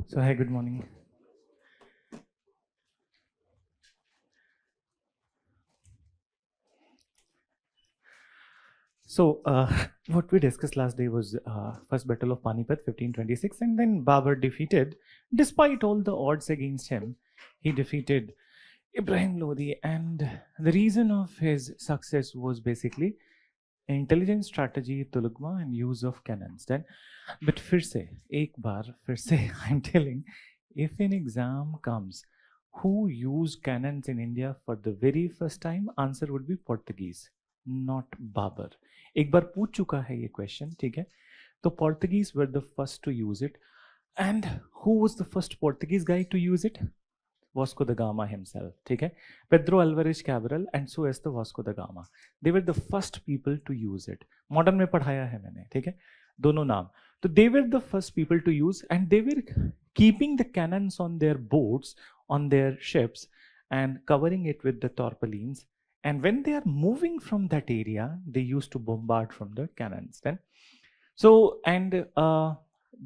So hi, good morning. So what we discussed last day was first Battle of Panipat, 1526, and then Babur defeated, despite all the odds against him, he defeated Ibrahim Lodi, and the reason of his success was basically intelligence strategy, tulugma, and use of cannons. Then, but फिर से एक बार फिर से I'm telling, if an exam comes, who used cannons in India for the very first time? Answer would be Portuguese, not Babur. एक बार पूछ चुका है ये क्वेश्चन, ठीक है? तो Portuguese were the first to use it, and who was the first Portuguese guy to use it? Vasco da Gama himself, ठीक है? Pedro Alvarez Cabral and so as the Vasco da Gama. They were the first people to use it. Modern में पढ़ाया है मैंने, ठीक है? दोनों नाम. So they were the first people to use, and they were keeping the cannons on their boats, on their ships, and covering it with the tarpaulins. And when they are moving from that area, they used to bombard from the cannons. Then, so and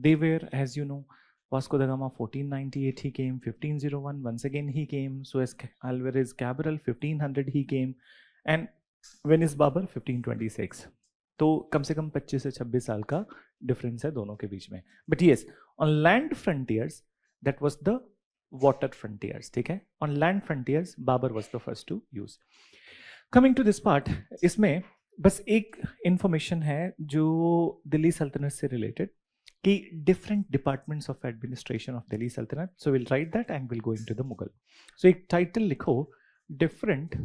they were, as you know, Vasco da Gama 1498 he came, 1501 once again he came, so as Alvarez Cabral 1500 he came, and when is Babur 1526. तो कम से कम 25 से 26 साल का difference है दोनों के बीच में. But yes, on land frontiers that was the water frontiers, ठीक है? On land frontiers Babur was the first to use. Coming to this part, इसमें बस एक इंफॉर्मेशन है जो दिल्ली सल्तनत से रिलेटेड कि different departments of administration of Delhi सल्तनत. So will write that and will go into the Mughal. So एक टाइटल लिखो, different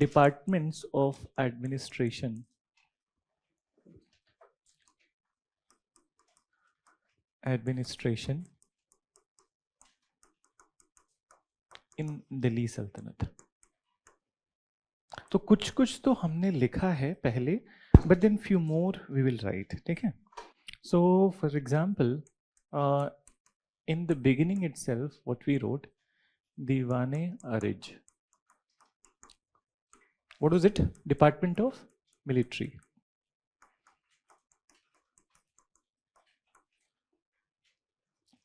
departments of administration in Delhi Sultanate. तो कुछ कुछ तो हमने लिखा है पहले, but then few more we will write, ठीक है? So for example, in the beginning itself, what we wrote, Diwane Arij. What was it? Department of Military.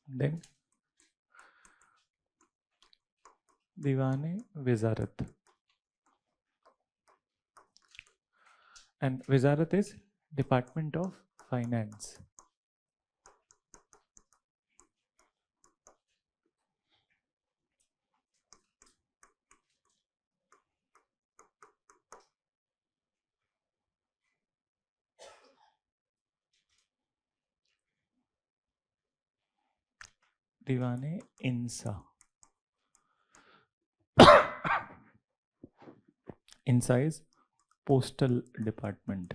Then Diwane Wizarat. And Wizarat is Department of Finance. Diwane Insa. Insa is Postal Department.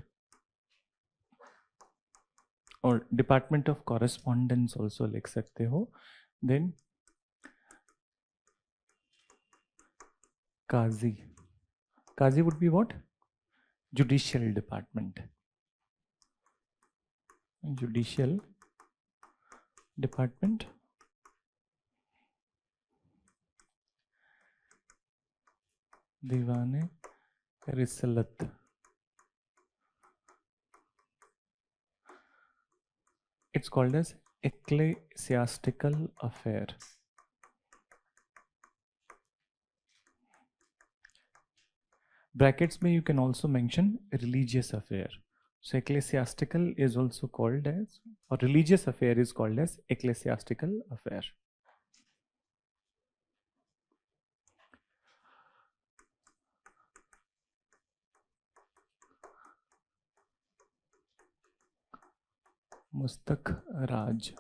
और Department of Correspondence also लिख सकते हो. Then Qazi. Qazi would be what? Judicial Department. Judicial Department. Diwane Risalat. It's called as ecclesiastical affair. Brackets में you can also mention religious affair. So ecclesiastical is also called as, or religious affair is called as ecclesiastical affair. Mustaq Raj.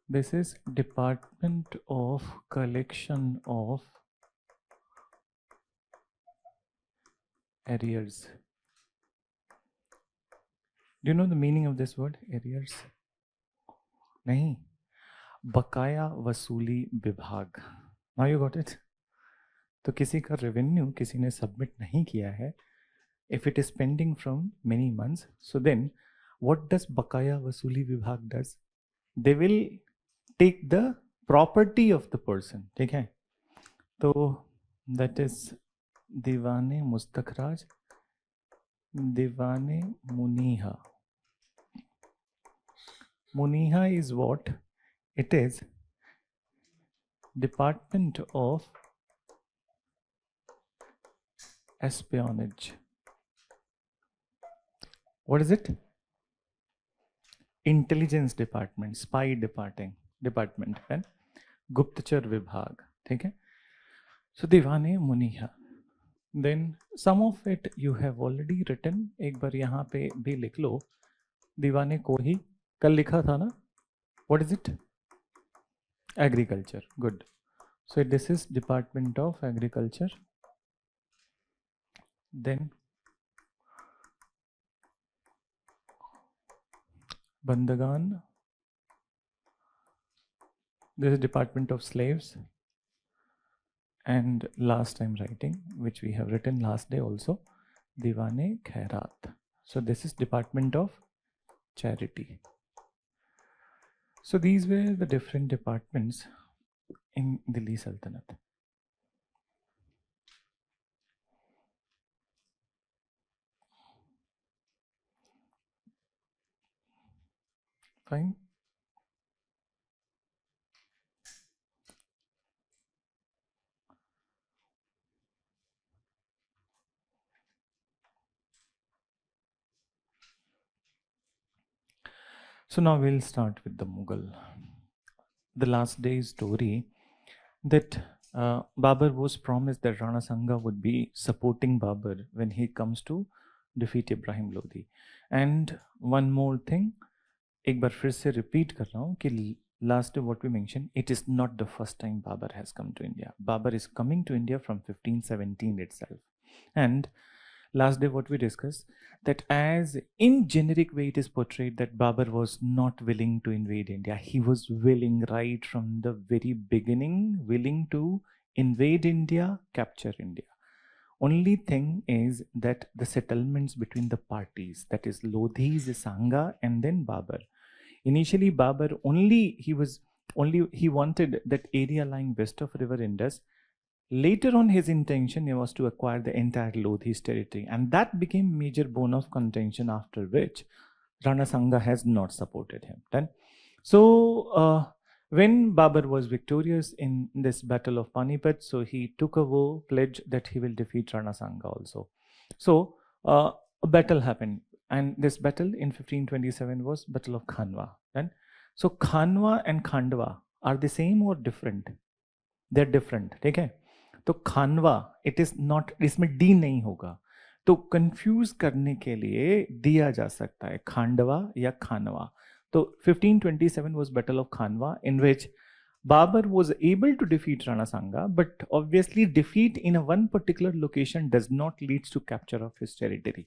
This is Department of Collection of Arrears. Do you know the meaning of this word, arrears? नहीं, बकाया वसूली विभाग. Now you got it? तो किसी का revenue किसी ने submit नहीं किया है, if it is pending from many months, so then what does बकाया वसूली विभाग does? They will take the property of the person, ठीक है? तो that is Divane Mustakhraj, Divane Muniha. Muniha is what? It is Department of Espionage. What is it? Intelligence department, spy department, and Guptachar Vibhag. ठीक है? So Divane Muniha. Then some of it you have already written. एक बार यहाँ पे भी लिख लो. दीवाने को ही कल लिखा था ना? What is it? Agriculture. Good. So this is Department of Agriculture. Then Bandagan. This is Department of Slaves. And last I'm writing, which we have written last day also, Divane Khairat. So this is Department of Charity. So these were the different departments in Delhi Sultanate. Fine. So now we'll start with the Mughal. The last day's story that Babur was promised that Rana Sanga would be supporting Babur when he comes to defeat Ibrahim Lodi. And one more thing, एक बार फिर से repeat कर रहा हूँ कि last day what we mentioned, it is not the first time Babur has come to India. Babur is coming to India from 1517 itself. And last day what we discussed, that as in generic way it is portrayed that Babur was not willing to invade India. He was willing right from the very beginning, willing to invade India, capture India. Only thing is that the settlements between the parties, that is Lodhis, Sanga, and then Babur. Initially Babur he wanted that area lying west of River Indus. Later on, his intention was to acquire the entire Lodhi's territory, and that became major bone of contention, after which Rana Sanga has not supported him. Then, so when Babur was victorious in this battle of Panipat, so he took a vow, pledge that he will defeat Rana Sanga also. So a battle happened, and this battle in 1527 was Battle of Khanwa. Then, so Khanwa and Khandwa are the same or different? They're different. Okay. तो खानवा it is not, इसमें D नहीं होगा, तो confuse करने के लिए दिया जा सकता है खांडवा या खानवा. तो 1527 was Battle of Khanwa, in which Babur was able to defeat Rana Sanga, but obviously defeat in a one particular location does not lead to capture of his territory.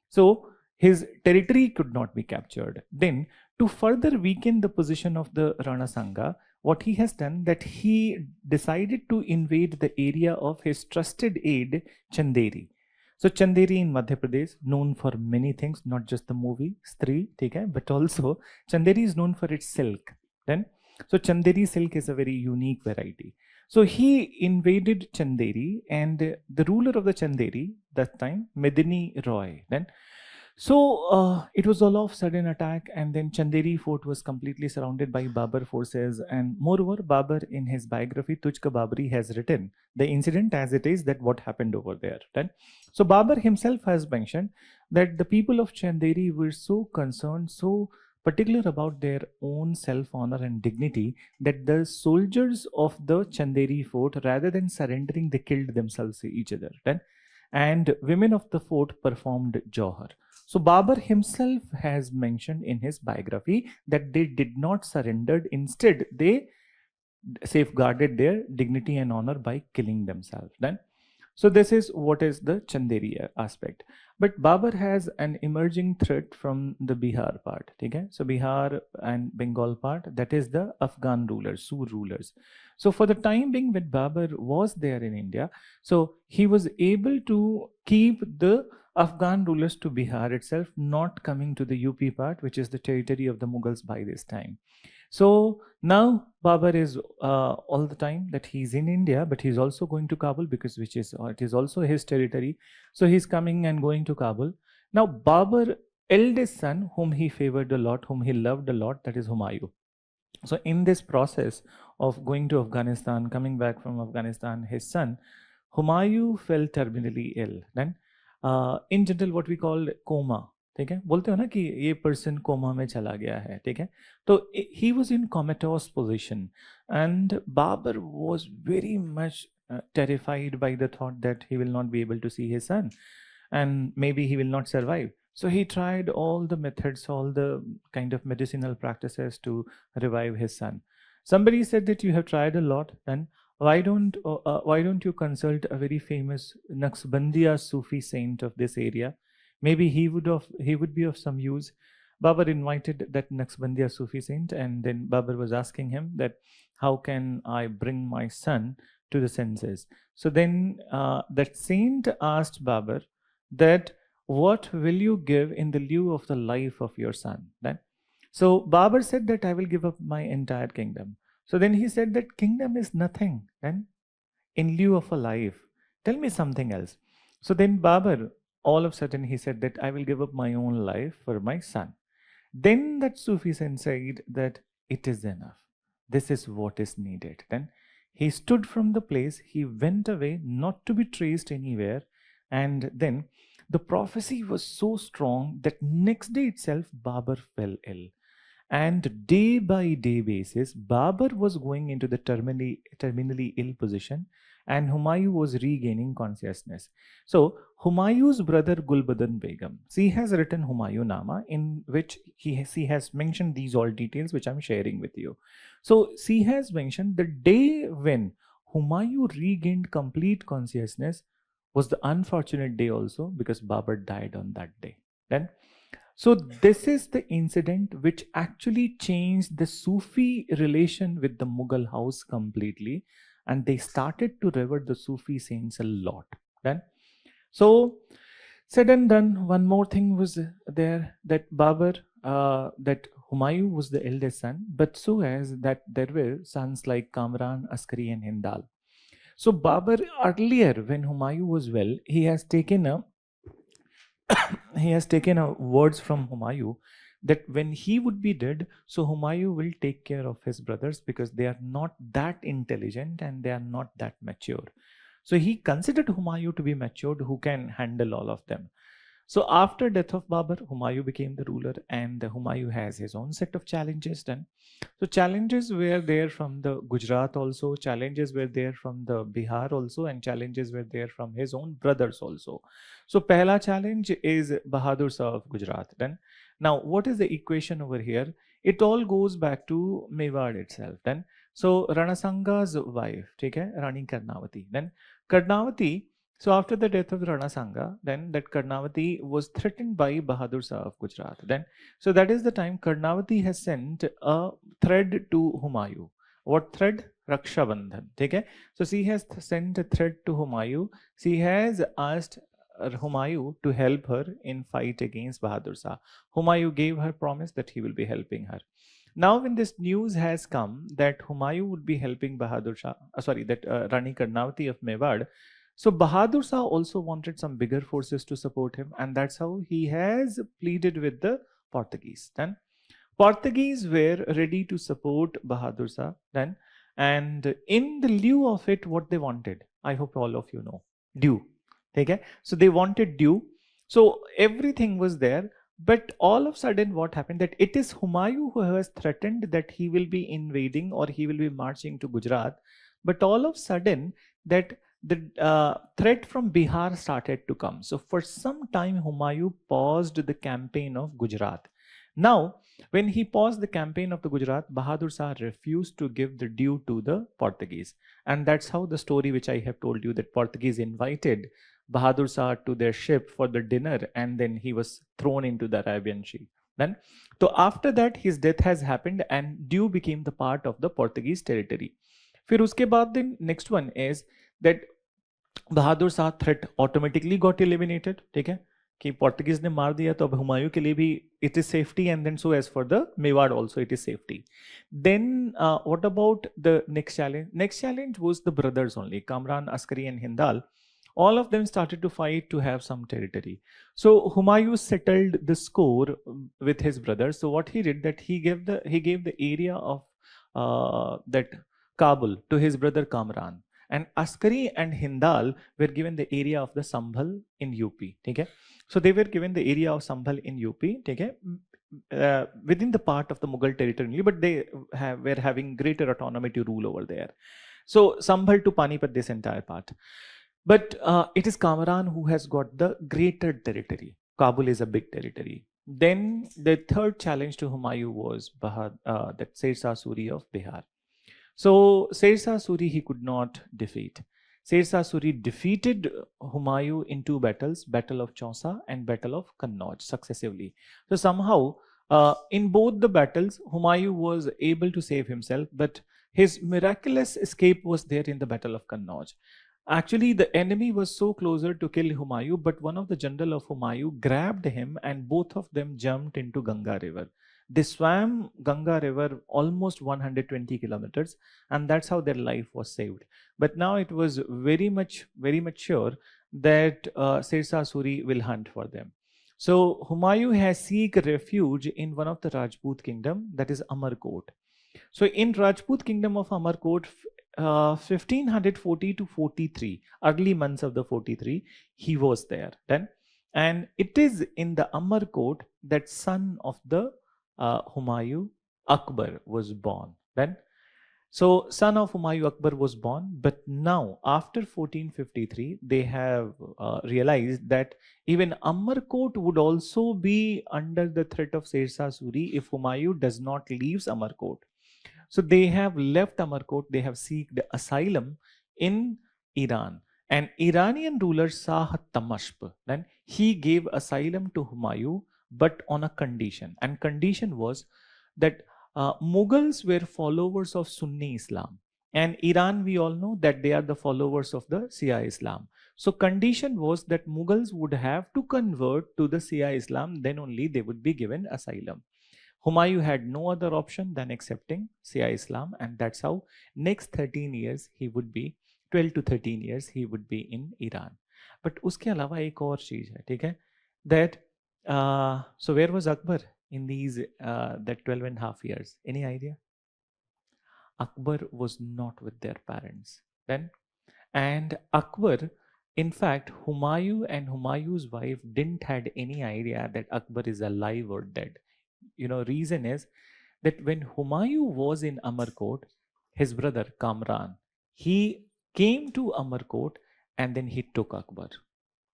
So his territory could not be captured. Then to further weaken the position of the Rana Sanga, what he has done, that he decided to invade the area of his trusted aide Chanderi. So Chanderi in Madhya Pradesh, known for many things, not just the movie Stree, but also Chanderi is known for its silk. Then, so Chanderi silk is a very unique variety. So he invaded Chanderi, and the ruler of the Chanderi that time, Medini Roy. Then, so it was all of sudden attack, and then Chanderi fort was completely surrounded by Babur forces. And moreover, Babur in his biography Tujhka Babri has written the incident as it is, that what happened over there. Then, so Babur himself has mentioned that the people of Chanderi were so concerned, so particular about their own self-honor and dignity, that the soldiers of the Chanderi fort, rather than surrendering, they killed themselves each other. Then, and women of the fort performed Johar. So Babur himself has mentioned in his biography that they did not surrender. Instead, they safeguarded their dignity and honor by killing themselves. Then, so this is what is the Chanderi aspect. But Babur has an emerging threat from the Bihar part. Okay? So Bihar and Bengal part, that is the Afghan rulers, Sur rulers. So for the time being when Babur was there in India, so he was able to keep the Afghan rulers to Bihar itself, not coming to the UP part, which is the territory of the Mughals by this time. So now Babar is all the time that he's in India, but he's also going to Kabul because which is it is also his territory. So he's coming and going to Kabul. Now Babar eldest son, whom he favored a lot, whom he loved a lot, that is Humayun. So in this process of going to Afghanistan, coming back from Afghanistan, his son Humayun fell terminally ill. Then in general what we call coma, ठीक है, बोलते हो ना कि ये person coma में चला गया है, ठीक है, तो he was in comatose position and Babar was very much terrified by the thought that he will not be able to see his son and maybe he will not survive. So he tried all the methods, all the kind of medicinal practices to revive his son. Somebody said that you have tried a lot, then why don't you consult a very famous Naqshbandiya Sufi saint of this area? Maybe he would be of some use. Babar invited that Naqshbandiya Sufi saint, and then Babar was asking him that how can I bring my son to the senses? So then that saint asked Babar that what will you give in the lieu of the life of your son? Then, so Babar said that I will give up my entire kingdom. So then he said that kingdom is nothing, and in lieu of a life, tell me something else. So then Babar, all of a sudden, he said that I will give up my own life for my son. Then that Sufi saint said that it is enough. This is what is needed. Then he stood from the place, he went away, not to be traced anywhere. And then the prophecy was so strong that next day itself Babar fell ill. And day by day basis, Babar was going into the terminally ill position and Humayun was regaining consciousness. So Humayun's brother Gulbadan Begum, she has written Humayun Nama in which she has mentioned these all details which I'm sharing with you. So she has mentioned the day when Humayun regained complete consciousness was the unfortunate day also because Babar died on that day. Then so this is the incident which actually changed the Sufi relation with the Mughal house completely, and they started to revere the Sufi saints a lot. Then, so said and done. One more thing was there that Babar, that Humayun was the eldest son, but so as that there were sons like Kamran, Askari, and Hindal. So Babar earlier, when Humayun was well, he has taken a words from Humayun that when he would be dead, so Humayun will take care of his brothers because they are not that intelligent and they are not that mature. So he considered Humayun to be matured who can handle all of them. So after death of Babar, Humayun became the ruler and Humayun has his own set of challenges then. So challenges were there from the Gujarat also, challenges were there from the Bihar also, and challenges were there from his own brothers also. So Pehla challenge is Bahadur Shah of Gujarat. Then now what is the equation over here? It all goes back to Mewar itself. Then so Ranasanga's wife, okay, Rani Karnavati. Then Karnavati, so after the death of Rana Sanga, then that Karnavati was threatened by Bahadur Shah of Gujarat. Then, so that is the time Karnavati has sent a thread to Humayun. What thread? Raksha Bandhan. Okay? So she has sent a thread to Humayun. She has asked Humayun to help her in fight against Bahadur Shah. Humayun gave her promise that he will be helping her. Now, when this news has come that Humayun would be helping Bahadur Shah, that Rani Karnavati of Mewar, so Bahadur Shah also wanted some bigger forces to support him, and that's how he has pleaded with the Portuguese. Then Portuguese were ready to support Bahadur Shah then, and in the lieu of it, what they wanted, I hope all of you know, due. Okay? So they wanted due. So everything was there, but all of a sudden, what happened that it is Humayun who has threatened that he will be invading or he will be marching to Gujarat, but all of a sudden that the threat from Bihar started to come. So for some time, Humayun paused the campaign of Gujarat. Now, when he paused the campaign of the Gujarat, Bahadur Shah refused to give the due to the Portuguese. And that's how the story which I have told you that Portuguese invited Bahadur Shah to their ship for the dinner and then he was thrown into the Arabian Sea. Then, so after that, his death has happened and due became the part of the Portuguese territory. फिर उसके बाद then next one is that Bahadur Shah threat automatically got eliminated. ठीक है? कि Portuguese ने मार दिया तो अब हुमायूं के लिए भी it is safety, and then so as for the Mewar also it is safety. Then what about the next challenge? Next challenge was the brothers only, Kamran, Askari and Hindal. All of them started to fight to have some territory. So Humayun settled the score with his brothers. So what he did, that he gave the area of that Kabul to his brother Kamran, and Askari and Hindal were given the area of the Sambhal in UP. Okay, so they were given the area of Sambhal in UP. Okay, within the part of the Mughal territory only, but they were having greater autonomy to rule over there. So Sambhal to Panipat, this entire part. But it is Kamran who has got the greater territory. Kabul is a big territory. Then the third challenge to Humayun was that Sirsa Suri of Bihar. So Sirsa Suri he could not defeat. Sirsa Suri defeated Humayun in two battles, Battle of Chausa and Battle of Kannauj, successively. So somehow in both the battles, Humayun was able to save himself, but his miraculous escape was there in the Battle of Kannauj. Actually, the enemy was so closer to kill Humayun, but one of the general of Humayun grabbed him and both of them jumped into Ganga river. They swam Ganga river almost 120 kilometers, and that's how their life was saved. But now it was very much sure that Sirsa Suri will hunt for them. So Humayun has seek refuge in one of the Rajput kingdom, that is Amarkot. So in Rajput kingdom of Amarkot, 1540 to 43, early months of the 43, he was there then. And it is in the Amarkot that son of the Humayun, Akbar, was born then. So son of Humayun Akbar was born, but now after 1453, they have realized that even Amarkot would also be under the threat of Sirsa Suri if Humayun does not leave Amarkot. So they have left Amarkot, they have sought asylum in Iran. And Iranian ruler Shah Tamashp, then he gave asylum to Humayun, but on a condition. And condition was that Mughals were followers of Sunni Islam. And Iran, we all know that they are the followers of the Shia Islam. So condition was that Mughals would have to convert to the Shia Islam, then only they would be given asylum. Humayun had no other option than accepting Shia Islam, and that's how next 13 years he would be, 12 to 13 years he would be in Iran. But उसके अलावा एक और चीज है, ठीक है, that so where was Akbar in these that 12 and a half years? Any idea? Akbar was not with their parents then, and Akbar, in fact, Humayun and Humayun's wife didn't had any idea that Akbar is alive or dead. You know, reason is that when Humayun was in Amarkot, his brother Kamran, he came to Amarkot and then he took Akbar.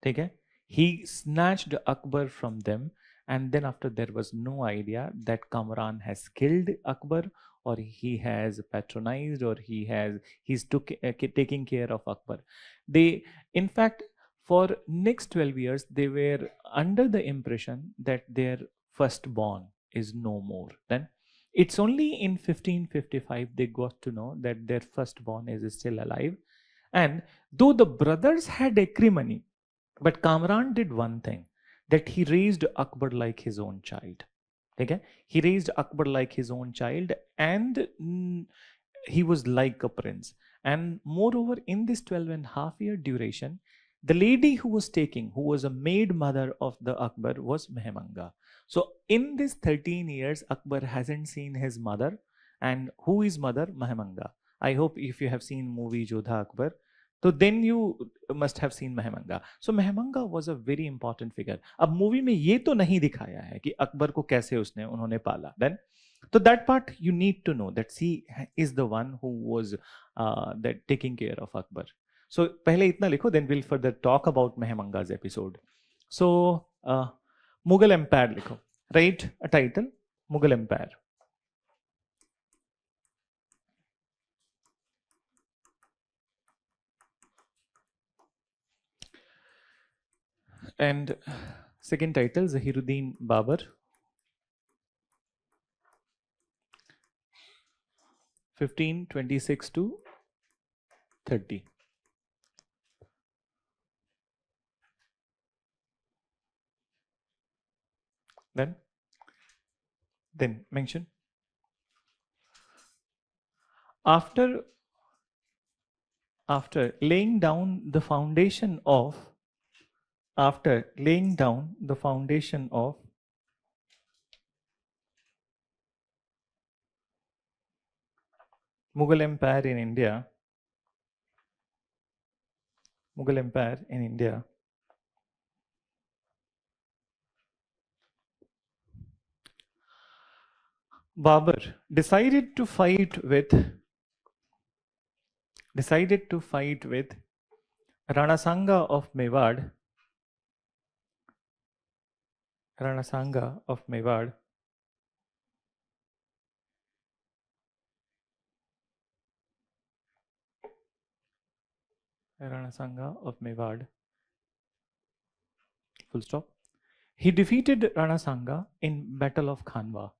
Okay? He snatched Akbar from them, and then after there was no idea that Kamran has killed Akbar, or he has patronized, or he's taking care of Akbar. They, in fact, for next 12 years, they were under the impression that their firstborn is no more. Then it's only in 1555 they got to know that their firstborn is still alive. And though the brothers had acrimony, but Kamran did one thing, that he raised Akbar like his own child. Okay? He raised Akbar like his own child, and he was like a prince. And moreover, in this 12 and a half year duration, the lady who was taking, who was a maid mother of the Akbar, was Mehmanga. So in this 13 years, Akbar hasn't seen his mother. And who is mother? Mehmanga. I hope if you have seen movie Jodha Akbar, so then you must have seen Mehmanga. So Mehmanga was a very important figure. अब movie में ये तो नहीं दिखाया है कि अकबर को कैसे उन्होंने पाला. Then, so that part you need to know that she is the one who was that taking care of Akbar. So पहले इतना लिखो, then we'll further talk about Mehmanga's episode. So Mughal Empire लिखो. Write a title, Mughal Empire. And second title, Zahiruddin Babar. 1526 to 30. Then mention after laying down the foundation of Mughal Empire in India, Babur decided to fight with Rana Sanga of Mewad, Rana Sanga of Mewad, Rana Sanga of Mewad, full stop. He defeated Rana Sanga in Battle of Khanwa.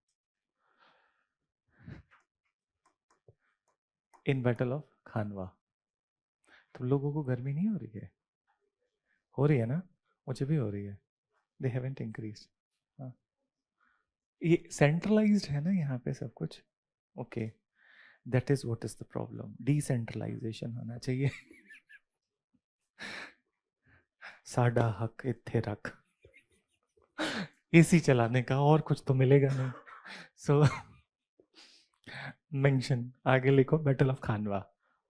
In Battle of Khanwa. तुम लोगों को गर्मी नहीं हो रही है? हो रही है ना? मुझे भी हो रही है. They haven't increased. हाँ. ये centralized है ना यहाँ पे सब कुछ. Okay. That is what is the problem. Decentralization होना चाहिए. साडा हक इत्थे रख. एसी चलाने का और कुछ तो मिलेगा नहीं. So mention आगे लिखो Battle of Khanwa.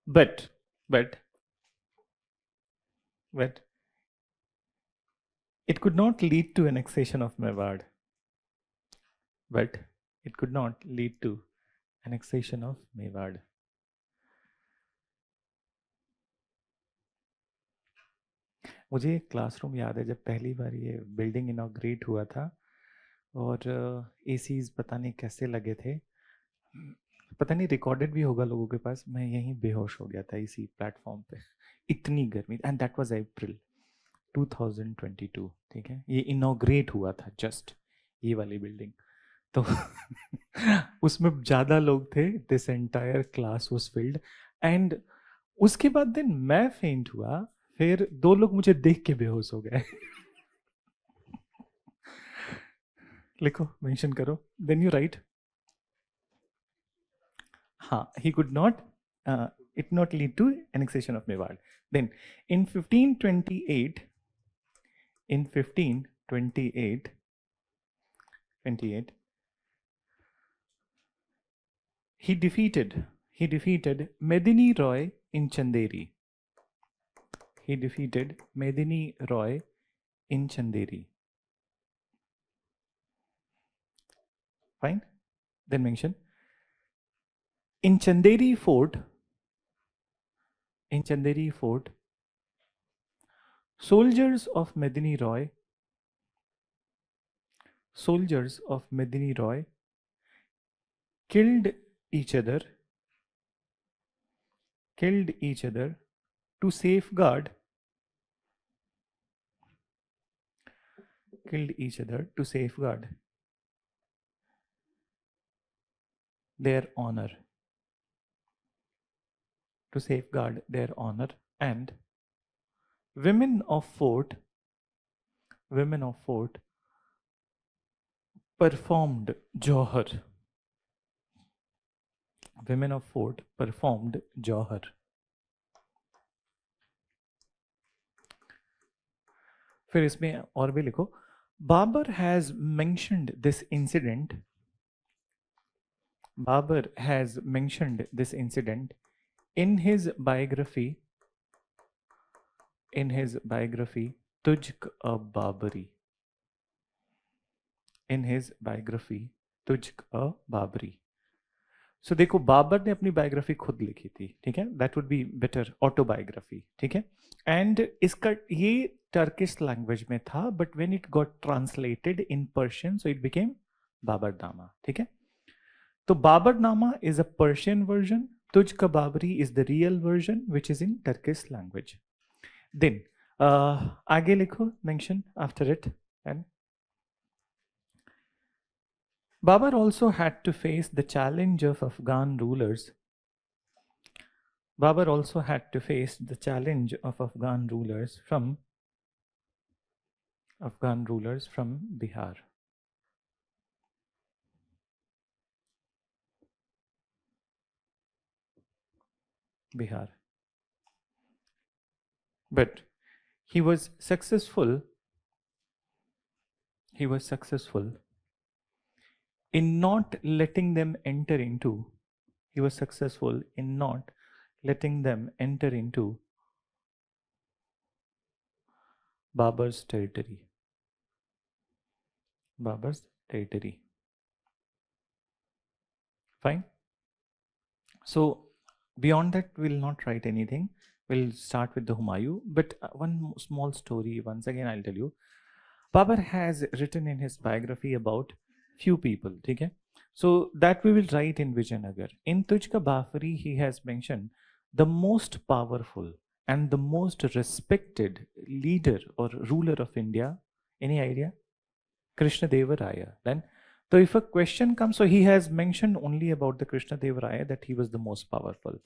But it could not lead to annexation of Mewad. मुझे एक क्लासरूम याद है जब पहली बार ये बिल्डिंग इनॉग्रेट हुआ था और एसीज पता नहीं कैसे लगे थे, पता नहीं रिकॉर्डेड भी होगा लोगों के पास. मैं यहीं बेहोश हो गया था इसी प्लेटफॉर्म पे, इतनी गर्मी. एंड दैट वाज अप्रैल 2022. ठीक है, ये इनॉग्रेट हुआ था जस्ट ये वाली बिल्डिंग. तो उसमें ज़्यादा लोग थे. This entire class was field. And उसके बाद दिन मैं फेंट हुआ. फिर 2 लोग मुझे देख के बेहोश हो गए. लिखो, मेंशन करो. Then you write. हाँ, he could not, it not lead to annexation of Mewad. Then in 1528, he defeated Medini Roy in Chanderi. Fine. Then mention in Chanderi Fort, soldiers of Medini Roy killed each other to safeguard their honor. And women of fort performed Johar. फिर इसमें और भी लिखो. Babur has mentioned this incident in his biography Tujhk a Babari. So देखो, बाबर ने अपनी biography खुद लिखी थी. ठीक है, that would be better, autobiography. ठीक है, एंड इसका ये टर्किश लैंग्वेज में था, but when it got translated in Persian so it became Baburnama. ठीक है, तो Baburnama is a Persian version. Tuzuk Baburi is the real version which is in Turkish language. Then आगे लिखो, mention after it. And Babur also had to face the challenge of Afghan rulers. From Bihar. Bihar. But he was successful. He was successful in not letting them enter into. He was successful in not letting them enter into Babur's territory. Babur's territory. Fine. So beyond that, we'll not write anything. We'll start with the Humayun. But one small story, once again, I'll tell you. Babur has written in his biography about few people. Okay? So that we will write in Vijayanagar. In Tujka Bafari, he has mentioned the most powerful and the most respected leader or ruler of India. Any idea? Krishna Deva Raya. Then, so if a question comes, so he has mentioned only about the Krishna Deva Raya that he was the most powerful.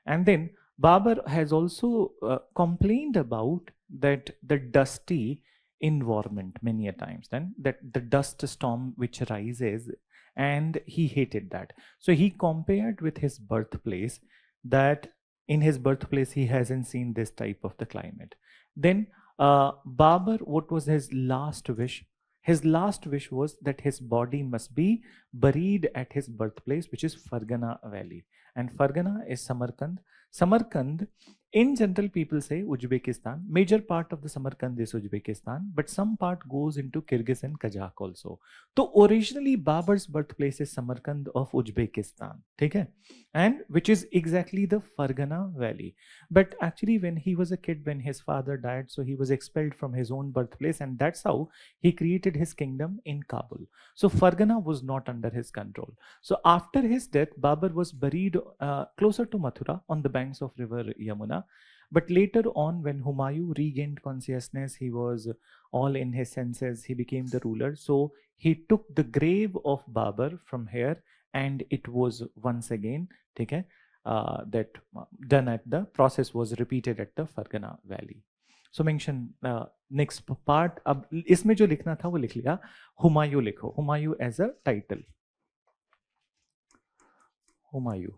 And then Babur has also complained about that the dusty environment many a times, then that the dust storm which rises, and he hated that. So he compared with his birthplace that in his birthplace he hasn't seen this type of the climate. Then Babur, what was his last wish? His last wish was that his body must be buried at his birthplace, which is Fargana Valley. And Fargana is Samarkand. Samarkand, in general, people say Uzbekistan. Major part of the Samarkand is Uzbekistan, but some part goes into Kyrgyz and Kazakh also. So originally, Babur's birthplace is Samarkand of Uzbekistan, okay? And which is exactly the Fargana Valley. But actually, when he was a kid, when his father died, so he was expelled from his own birthplace, and that's how he created his kingdom in Kabul. So Fargana was not under his control. So after his death, Babur was buried closer to Mathura on the banks of river Yamuna. But later on, when Humayun regained consciousness, he was all in his senses, he became the ruler. So he took the grave of Babur from here, and it was once again okay, that done at the process was repeated at the Fargana Valley. So mention next part. अब इसमें जो लिखना था वो लिख लिया. हुमायूं लिखो. Humayun as a title. Humayun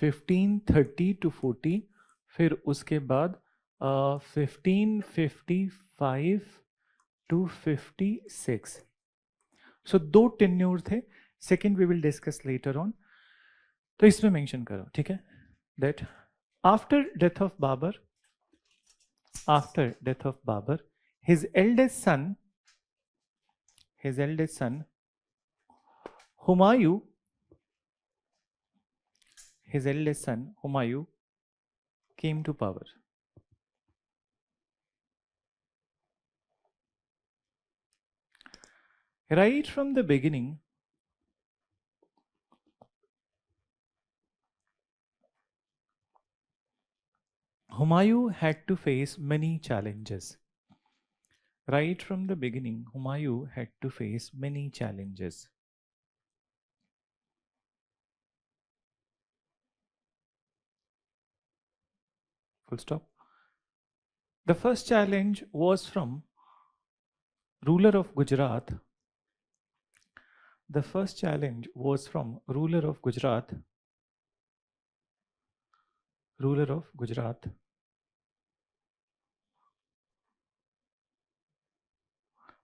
1530 to 40. फिर उसके बाद 1555 to 56. So दो टेन्योर थे. Second we will discuss later on. तो इसमें मेंशन करो, ठीक है, that after death of Babur, his eldest son Humayun, came to power. Right from the beginning, Humayun had to face many challenges. Right from the beginning, Humayun had to face many challenges. Full stop. The first challenge was from ruler of Gujarat. The first challenge was from ruler of Gujarat,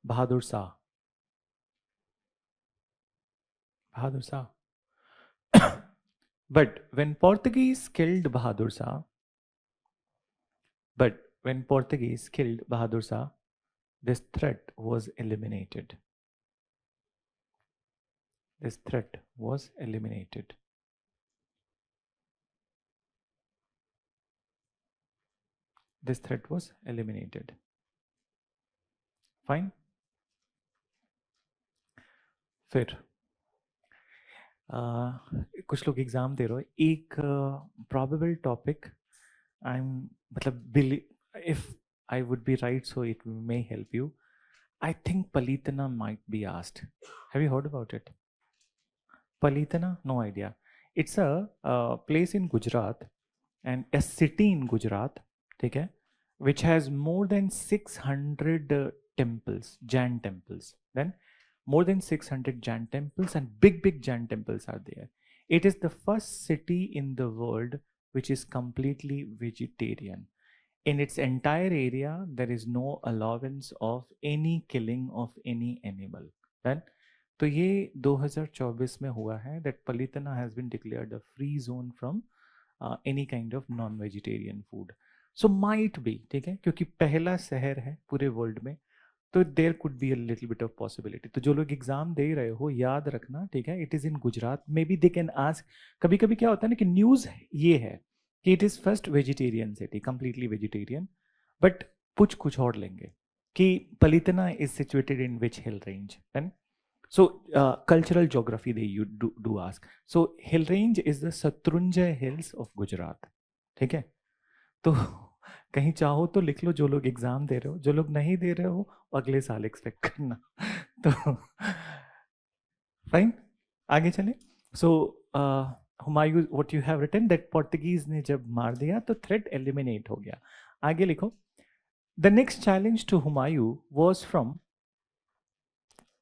Bahadur Shah. But when Portuguese killed Bahadur Shah, this threat was eliminated. This threat was eliminated. Fine. फिर कुछ लोग exam दे रहे हो. एक probable topic, if I would be right, so it may help you. I think Palitana might be asked. Have you heard about it? Palitana? No idea. It's a place in Gujarat and a city in Gujarat, okay, which has more than 600 temples, Jain temples. Then more than 600 Jain temples, and big Jain temples are there. It is the first city in the world which is completely vegetarian. In its entire area, there is no allowance of any killing of any animal. Right? तो ये 2024 में हुआ है that Palitana has been declared a free zone from any kind of non-vegetarian food. So might be, ठीक है, क्योंकि पहला शहर है पूरे वर्ल्ड में, तो there could be a little bit of possibility. तो जो लोग एग्जाम दे रहे हो याद रखना, ठीक है, it is in Gujarat. May be they can ask. कभी कभी क्या होता है ना कि न्यूज ये है कि it is first vegetarian city, completely vegetarian, but पूछ कुछ और लेंगे कि Palitana is situated in which hill range. And so cultural geography they you do ask. So hill range is the Satrunjay hills of Gujarat. ठीक है, तो कहीं चाहो तो लिख लो जो लोग एग्जाम दे रहे हो, जो लोग नहीं दे रहे हो अगले साल एक्सपेक्ट करना. तो फाइन, आगे चले. So Humayun, what you have written that Portuguese ने जब मार दिया तो थ्रेट एलिमिनेट हो गया. आगे लिखो. The next challenge to Humayun was from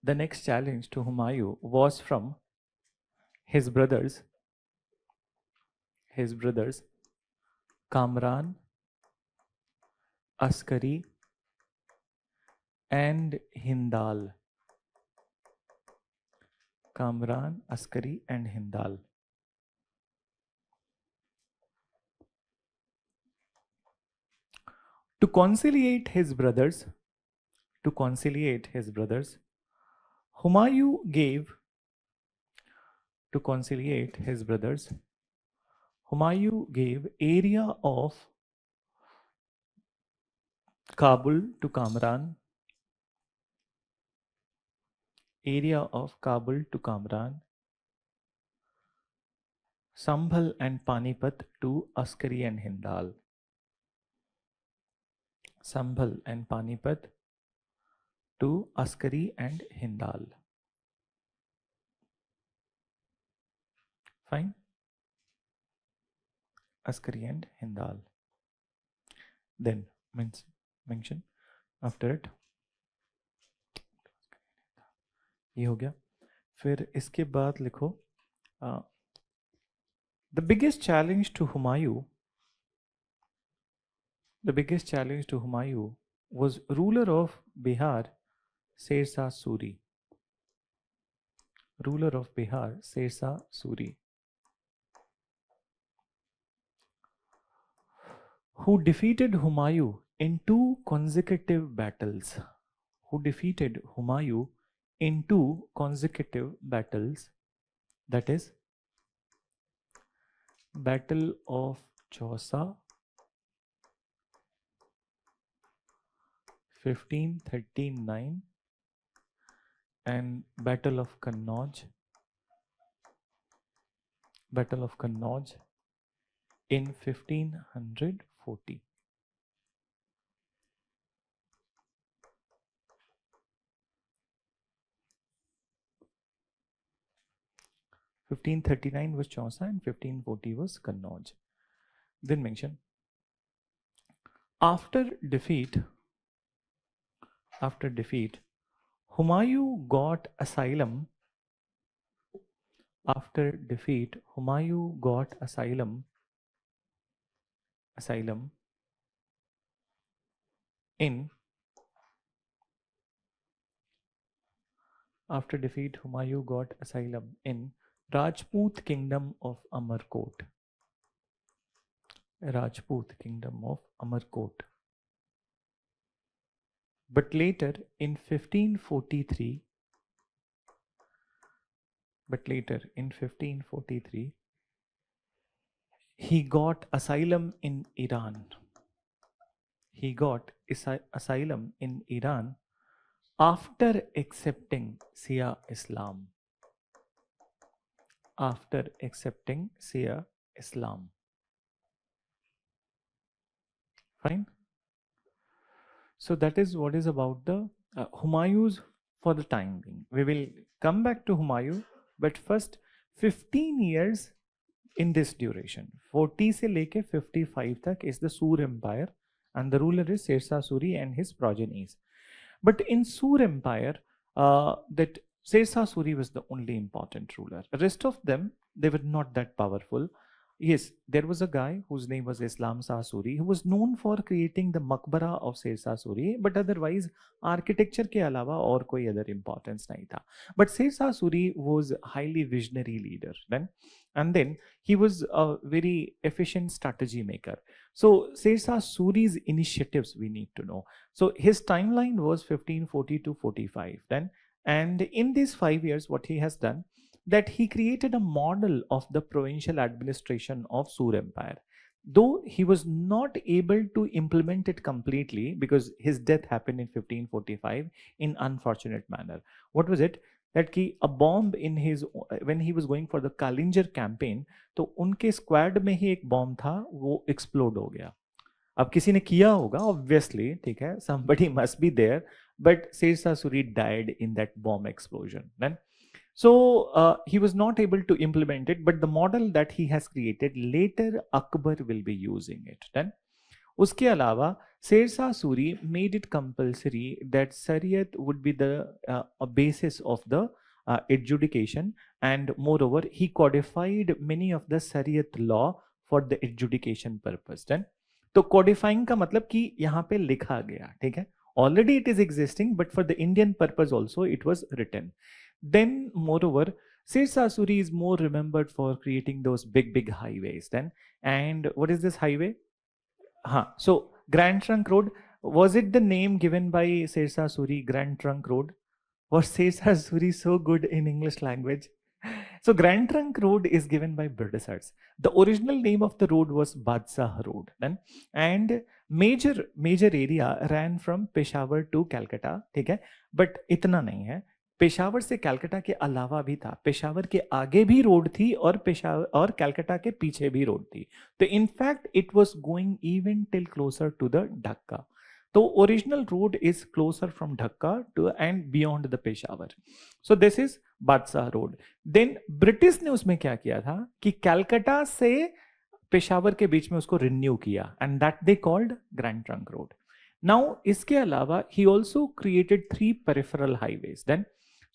The next challenge to Humayun was from his brothers Kamran, Askari and Hindal. Kamran, Askari and Hindal. To conciliate his brothers, Humayun gave area of Kabul to Kamran, Sambhal and Panipat to Askari and Hindal. Sambhal and Panipat to Askari and Hindal. Fine. Askari and Hindal. Then mention after it. ये हो गया. फिर इसके बाद लिखो. The biggest challenge to Humayun was ruler of Bihar, Sher Shah Suri. Who defeated Humayun in two consecutive battles. That is Battle of Chausa 1539 and Battle of Kannauj in 1540. (1539) was Chausa and 1540 was Kannauj. Then mention, after defeat, Humayun got asylum. In Rajput Kingdom of Amarkot. But later in 1543, he got asylum in Iran. After accepting Shia Islam. Fine. So that is what is about the Humayun's for the time being. We will come back to Humayun, but first 15 years in this duration, 40 से लेके 55 तक is the Sur Empire, and the ruler is Sher Shah Suri and his progenies. But in Sur Empire, that Sirsa Suri was the only important ruler. The rest of them, they were not that powerful. Yes, there was a guy whose name was Islam Shah Suri who was known for creating the Maqbara of Sirsa Suri, but otherwise architecture के अलावा और कोई other importance नहीं था. But Sirsa Suri was highly visionary leader then, and then he was a very efficient strategy maker. So Sirsa Suri's initiatives we need to know. So his timeline was 1540 to 45 then, and in these 5 years, what he has done, that he created a model of the provincial administration of Sur Empire. Though he was not able to implement it completely because his death happened in 1545 in unfortunate manner. What was it? That कि a bomb in his when he was going for the Kalinjar campaign, तो उनके squad में ही एक bomb था, वो explode हो गया. अब किसी ने किया होगा ऑब्वियसली, ठीक है, somebody must be there, but Sirsa Suri died in that bomb explosion. Then, so he was not able to implement it, but the model that he has created later Akbar will be using it. Then, उसके अलावा Sirsa Suri made it compulsory that Sariyat would be the a basis of the adjudication, and moreover he codified many of the Sariyat law for the adjudication purpose. Then, तो codifying का मतलब कि यहाँ पे लिखा गया, ठीक है, already it is existing, but for the Indian purpose also it was written. Then moreover, Sirsa Suri is more remembered for creating those big highways then. And what is this highway? So Grand Trunk Road, was it the name given by Sirsa Suri, Grand Trunk Road? Was Sirsa Suri so good in English language? So Grand Trunk Road is given by Britishers. The original name of the road was Badsah Road then, and major area ran from Peshawar to Calcutta, ठीक है, but इतना नहीं है. पेशावर से कलकत्ता के अलावा भी था, पेशावर के आगे भी रोड थी और पेशावर और कलकत्ता के पीछे भी रोड थी. तो in fact it was going even till closer to the Dhaka. तो original road is closer from Dhaka to and beyond the Peshawar. So this is बादशाह रोड. देन ब्रिटिश ने उसमें क्या किया था कि कलकत्ता से पेशावर के बीच में उसको रिन्यू किया, and that they called Grand Trunk Road. Now इसके अलावा he also created 3 peripheral highways. Then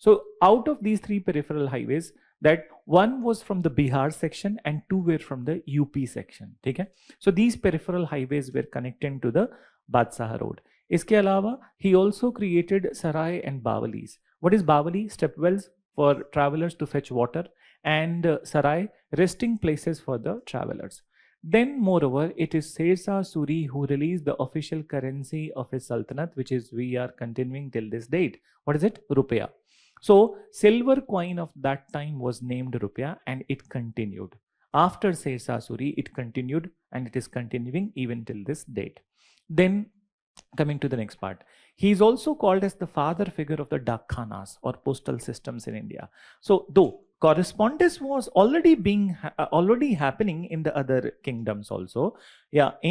so out of these 3 peripheral highways, that one was from the Bihar section and 2 were from the UP section. ठीक है. So these peripheral highways were connecting to the Badsah Road. इसके अलावा he also created Sarai and Bawalis. What is Bawali? Stepwells for travelers to fetch water, and Sarai, resting places for the travelers. Then moreover, it is Sirsa Suri who released the official currency of his sultanate, which is we are continuing till this date. What is it? Rupiah. So silver coin of that time was named rupiah, and it continued. After Sirsa Suri, it continued, and it is continuing even till this date. Then coming to the next part, he is also called as the father figure of the Dakkhanas or postal systems in India. So though correspondence was already happening in the other kingdoms also,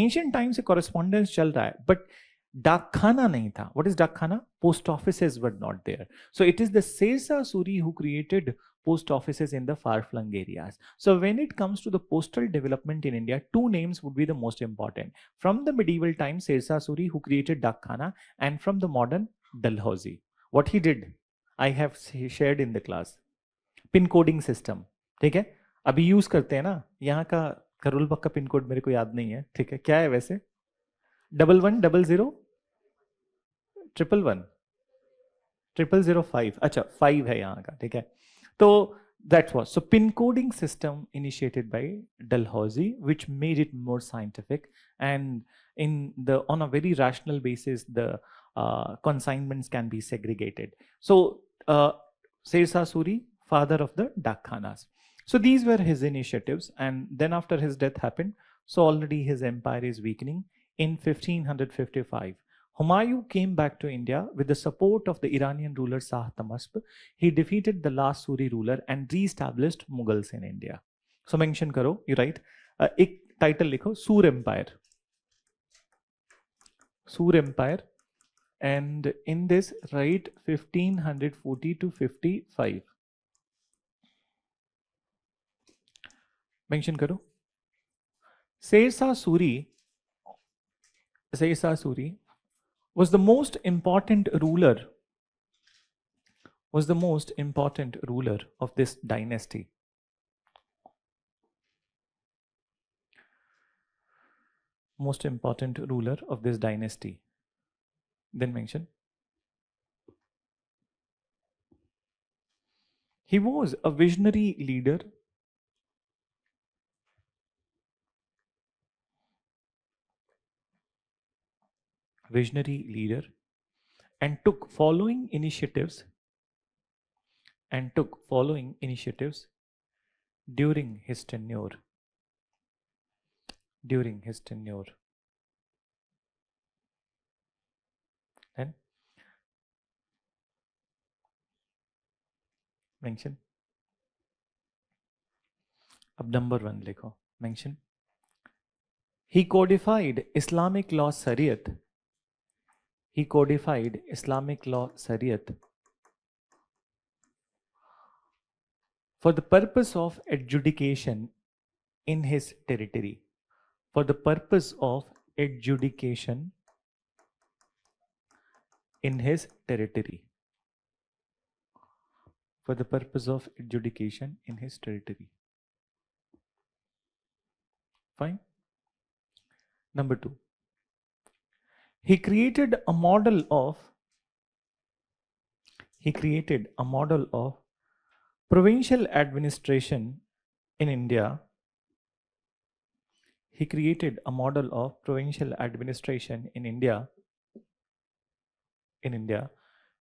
ancient times से correspondence चल रहा है, but Dakkhana nahi tha. What is Dakkhana? Post offices were not there. So it is the Sirsa Suri who created post offices in the far-flung areas. So when it comes to the postal development in India, 2 names would be the most important. From the medieval times, Sirsa Suri who created Dakkhana, and from the modern, Dalhousie. What he did, I have shared in the class. Pin coding system. ठीक है, अभी use करते हैं ना, यहाँ का करोल बाग का pin code मेरे को याद नहीं है, ठीक है, क्या है वैसे? 1100 111 0005. अच्छा 5 है यहाँ का, ठीक है. तो that was so pin coding system initiated by Dalhousie, which made it more scientific, and on a very rational basis the consignments can be segregated. So Sirsa Suri, father of the Dakkhanas. So these were his initiatives, and then after his death happened, so already his empire is weakening. In 1555, Humayun came back to India with the support of the Iranian ruler Shah Tahmasp. He defeated the last Suri ruler and re-established Mughals in India. So mention करो, you write, एक title लिखो, Sur Empire. Sur Empire, and in this write 1540 to 55. Mention करो. Sirsa Suri was the most important ruler was the most important ruler of this dynasty? Most important ruler of this dynasty. Then mention. He was a visionary leader. Visionary leader, and took following initiatives during his tenure. During his tenure. And mention. अब number 1 लिखो. Mention. He codified Islamic law Shariat. He codified Islamic law Shariat for the purpose of adjudication in his territory. For the purpose of adjudication in his territory. For the purpose of adjudication in his territory. Fine. Number 2. He created a model of provincial administration in India. He created a model of provincial administration in India,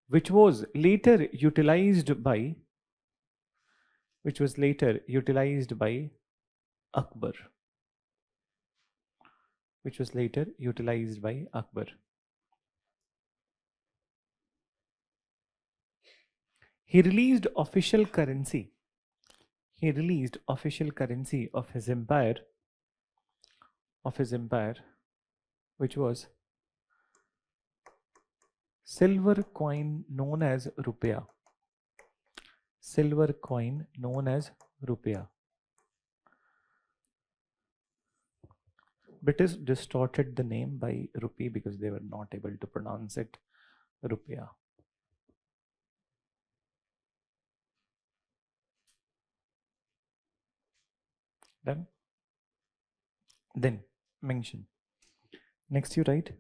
which was later utilized by Akbar. Which was later utilized by Akbar. He released official currency. He released official currency of his empire, which was silver coin known as rupiah. Silver coin known as rupiah. British distorted the name by rupee because they were not able to pronounce it rupiah. Done? Then mention. Next you write.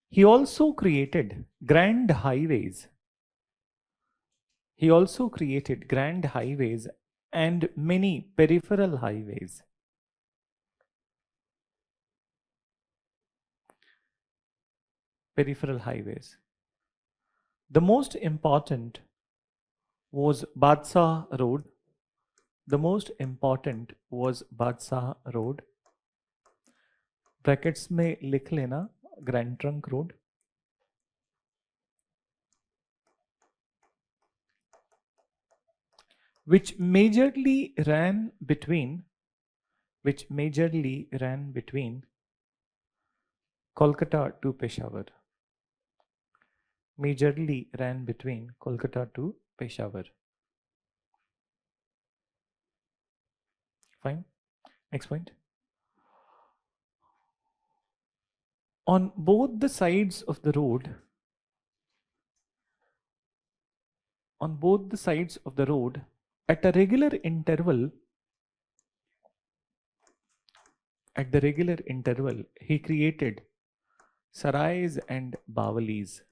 He also created grand highways. He also created grand highways and many peripheral highways. Peripheral highways. The most important was Badshah Road. The most important was Badshah Road. Brackets में लिख लेना Grand Trunk Road. Which majorly ran between Kolkata to Peshawar. Majorly ran between Kolkata to Peshawar. Fine. Next point. On both the sides of the road, at the regular interval, he created sarais and bavalis.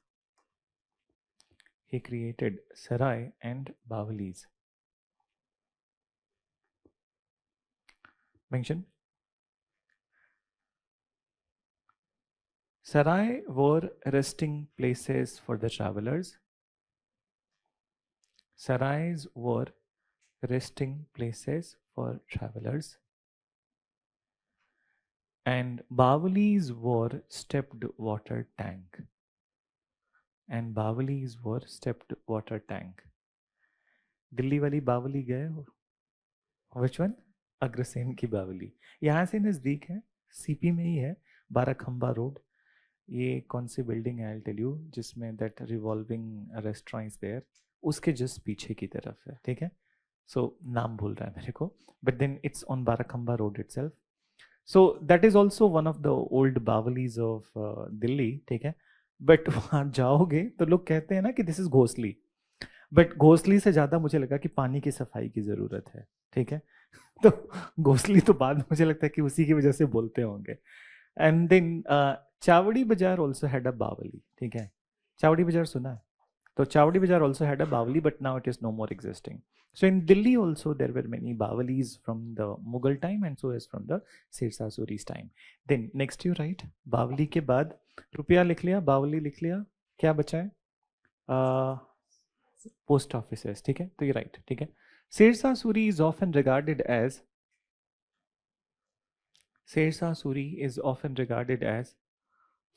He created sarai and bavalis. Mention. Sarai were resting places for the travelers. Sarais were resting places for travelers. And bavalis were stepped water tank. Delhi वाली बावली गए हो? Which one? Agrasen की बावली. यहाँ से नज़दीक है, सीपी में ही है, 12 खंबा रोड. ये कौन सी बिल्डिंग है? I'll tell you, जिसमें that revolving restaurant is there, उसके just पीछे की तरफ है, ठीक है? So नाम भूल रहा है मेरे को, but then it's on 12 खंबा road itself. So that is also one of the old बावलीज of Delhi, ठीक है? बट वहाँ जाओगे तो लोग कहते हैं ना कि दिस इज घोसली. बट घोंसली से ज्यादा मुझे लगा कि पानी की सफाई की जरूरत है, ठीक है। तो घोंसली तो बाद में मुझे लगता है कि उसी की वजह से बोलते होंगे। एंड देन चावड़ी बाजार ऑल्सो हैड अ बावली, ठीक है। चावड़ी बाजार सुना है? तो चावड़ी बाजार also had a Bawali, but now it is no more existing. So in Delhi also there were many Bawalis from the Mughal time and so is from the Sirsa Suri's time. Then next you write Bawali के बाद रुपया लिख लिया, बावली लिख लिया, क्या बचा है? पोस्ट ऑफिसेस, ठीक है। तो ये राइट, ठीक है। Sirsa Suri is often regarded as Sirsa Suri is often regarded as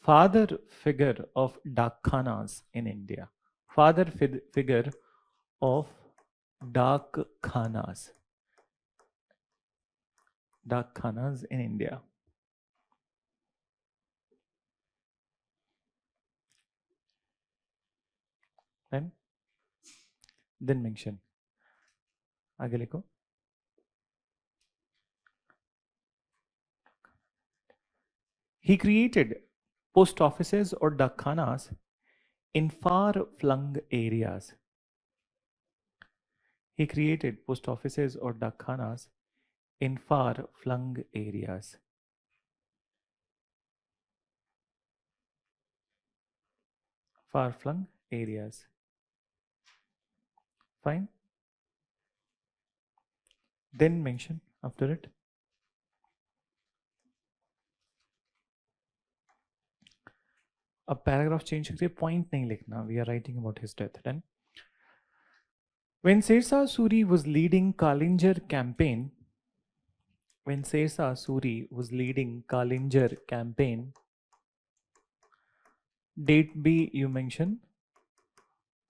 father figure of Dakkhanas in India. Father figure of dark khanas in India. Then mention. आगे लिखो. He created post offices or dakkhanas in far-flung areas. He created post offices or dakkhanas in far-flung areas. Far-flung areas. Fine. Then mention after it. अब paragraph change करके point नहीं लिखना. We are writing about his death. Then, when Sirsa Suri was leading Kalinjar campaign, date B you mention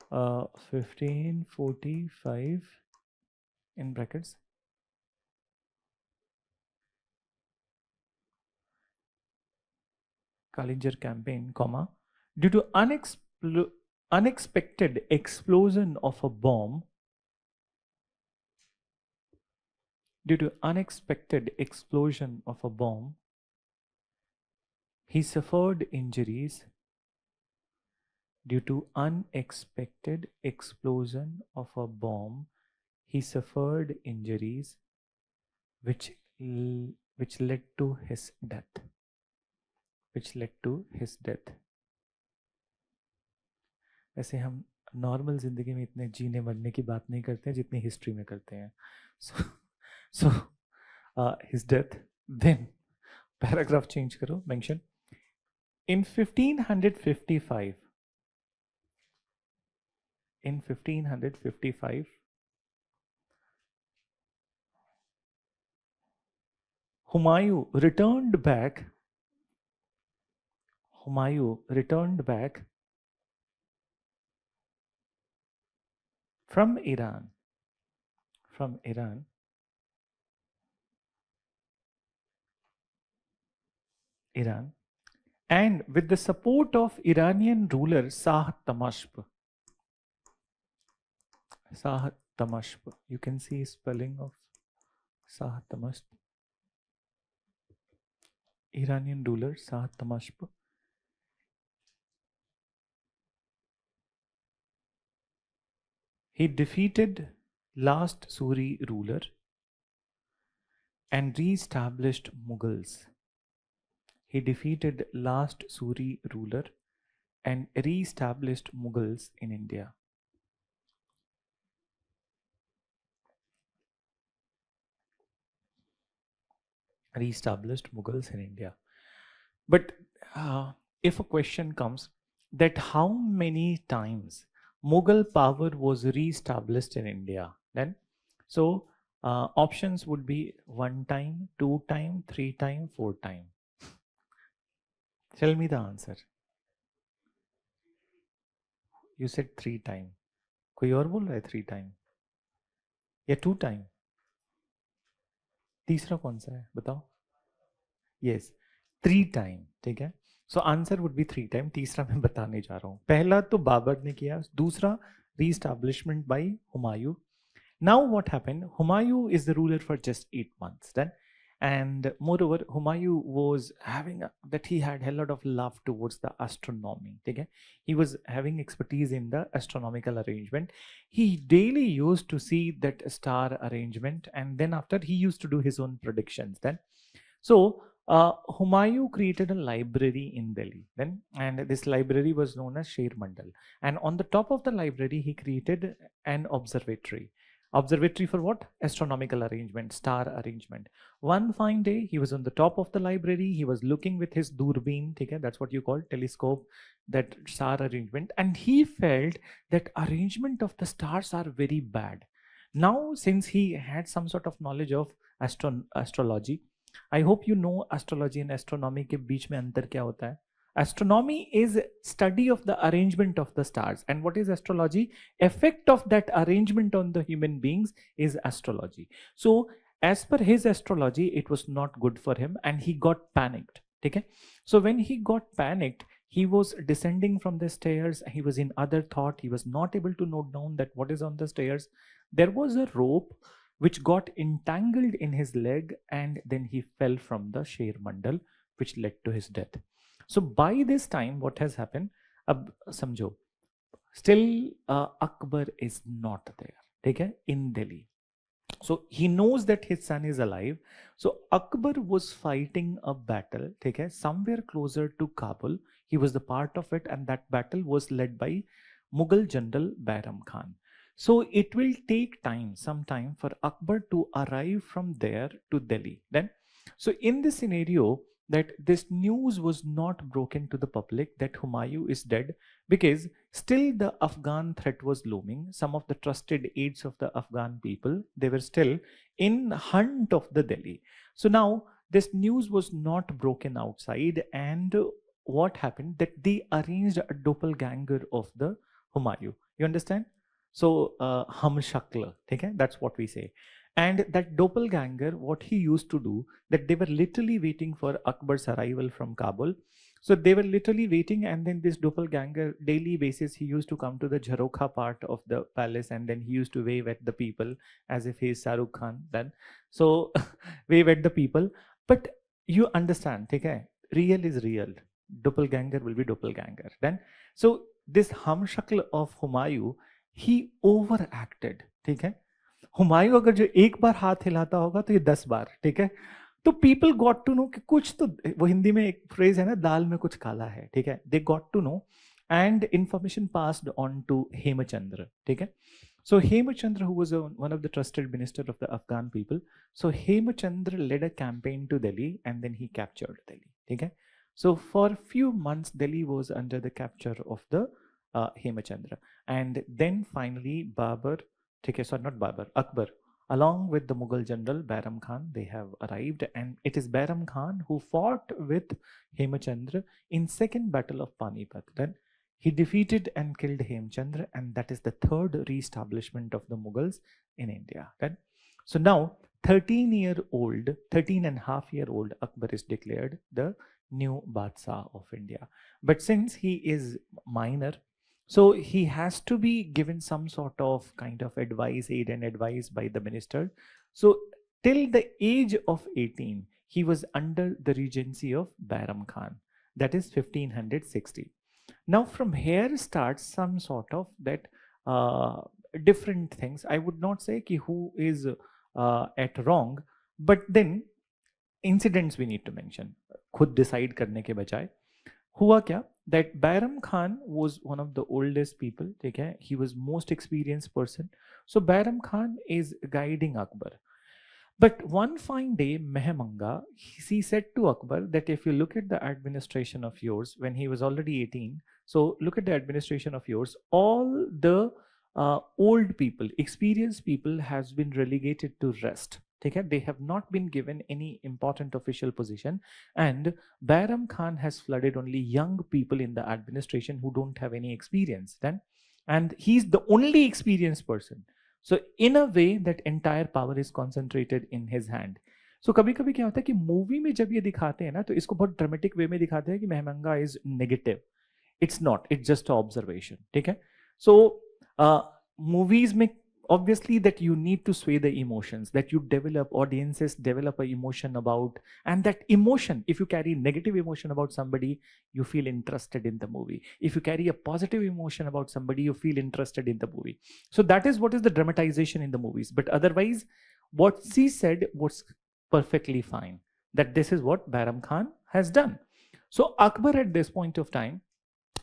1545 in brackets. Kalinjar campaign, comma, due to unexpected explosion of a bomb. Due to unexpected explosion of a bomb, he suffered injuries. Due to unexpected explosion of a bomb, he suffered injuries which led to his death. ऐसे हम normal जिंदगी में इतने जीने मरने की बात नहीं करते हैं जितनी हिस्ट्री में करते हैं. So his death. Then paragraph change करो. Mention in 1555. In 1555, Humayun returned back from Iran. And with the support of Iranian ruler Shah Tamashp. You can see spelling of Shah Tamashp. Iranian ruler Shah Tamashp. He defeated last Suri ruler and re-established Mughals. He defeated last Suri ruler and re-established Mughals in India. Re-established Mughals in India. But if a question comes that how many times Mughal power was re-established in India, then so options would be 1 time, 2 time, 3 time, 4 time. Tell me the answer. You said 3 time. कोई और बोल रहा है 3 time या 2 time? तीसरा कौन सा है बताओ? Yes, 3 time. ठीक है. So answer would be 3 time. तीसरा मैं बताने जा रहा हूँ. पहला तो बाबर ने किया, दूसरा re-establishment by Humayun. Now what happened? Humayun is the ruler for just 8 months. Then And moreover, Humayun was having that he had a lot of love towards the astronomy. Okay, he was having expertise in the astronomical arrangement. He daily used to see that star arrangement, and then after he used to do his own predictions. Then, so Humayun created a library in Delhi. Then, and this library was known as Sher Mandal. And on the top of the library, he created an observatory. Observatory for what? Astronomical arrangement, star arrangement. One fine day, he was on the top of the library. He was looking with his doorbin, okay, that's what you call telescope, that star arrangement, and he felt that arrangement of the stars are very bad. Now, since he had some sort of knowledge of astrology, I hope you know astrology and astronomy के बीच में अंतर क्या होता है. Astronomy is study of the arrangement of the stars. And what is astrology? Effect of that arrangement on the human beings is astrology. So as per his astrology, it was not good for him and he got panicked. Okay? So when he got panicked, he was descending from the stairs. He was in other thought. He was not able to note down that what is on the stairs. There was a rope which got entangled in his leg, and then he fell from the Sher Mandal, which led to his death. So by this time, what has happened? Ab samjho, still Akbar is not there, okay, in Delhi. So he knows that his son is alive. So Akbar was fighting a battle, okay, somewhere closer to Kabul. He was the part of it, and that battle was led by Mughal General Bairam Khan. So it will take time, some time for Akbar to arrive from there to Delhi. Then, so in this scenario, that this news was not broken to the public that Humayun is dead, because still the Afghan threat was looming. Some of the trusted aides of the Afghan people, they were still in hunt of the Delhi. So now this news was not broken outside, and what happened that they arranged a doppelganger of the Humayun. You understand? So hum shakla, okay? That's what we say. And that doppelganger, what he used to do, that they were literally waiting for Akbar's arrival from Kabul. So they were literally waiting, and then this doppelganger, daily basis, he used to come to the Jharokha part of the palace, and then he used to wave at the people as if he is Shahrukh Khan. Then, so wave at the people. But you understand, okay? Real is real. Doppelganger will be doppelganger. Then, so this hum shakl of Humayun, he overacted. ठीक है, हुमायूं अगर जो एक बार हाथ हिलाता होगा तो ये 10 बार, ठीक है. तो पीपल गॉट टू नो कि कुछ तो, वो हिंदी में एक फ्रेज है ना, दाल में कुछ काला है, ठीक है. They got to know, and information passed on to Hemchandra, ठीक है. So Hemachandra, who was one of the trusted minister of the Afghan people, so Hemachandra led a campaign to Delhi, and then he captured Delhi. Okay? So for few months, Delhi was under the capture of the Hemachandra, and then finally Babur, okay, sorry, not Babur, Akbar, along with the Mughal general Bairam Khan, they have arrived, and it is Bairam Khan who fought with Hemachandra in second battle of Panipat. Then he defeated and killed Hemchandra, and that is the third re-establishment of the Mughals in India. Then, so now 13 and a half year old Akbar is declared the new Badshah of India. But since he is minor, so he has to be given some sort of kind of advice, aid and advice by the minister. So till the age of 18, he was under the regency of Bairam Khan. That is 1560. Now from here starts some sort of that different things. I would not say ki who is at wrong, but then incidents we need to mention. खुद decide करने के बजाय हुआ क्या, that Bairam Khan was one of the oldest people, ठीक है, he was most experienced person. So Bairam Khan is guiding Akbar. But one fine day, Mehamanga, he said to Akbar that if you look at the administration of yours, when he was already 18, so look at the administration of yours, all the old people, experienced people has been relegated to rest. Okay? They have not been given any important official position, and Bairam Khan has flooded only young people in the administration who don't have any experience then, and he's the only experienced person. So in a way that entire power is concentrated in his hand. So कभी कभी क्या होता है कि movie में जब ये दिखाते हैं ना, तो इसको बहुत ड्रामेटिक वे में दिखाते हैं कि मेहमंगा is negative. It's not, it's just observation. ठीक है. सो मूवीज में obviously that you need to sway the emotions, that you develop, audiences develop a emotion about, and that emotion, if you carry negative emotion about somebody, you feel interested in the movie. If you carry a positive emotion about somebody, you feel interested in the movie. So that is what is the dramatization in the movies. But otherwise, what she said was perfectly fine, that this is what Bairam Khan has done. So Akbar at this point of time,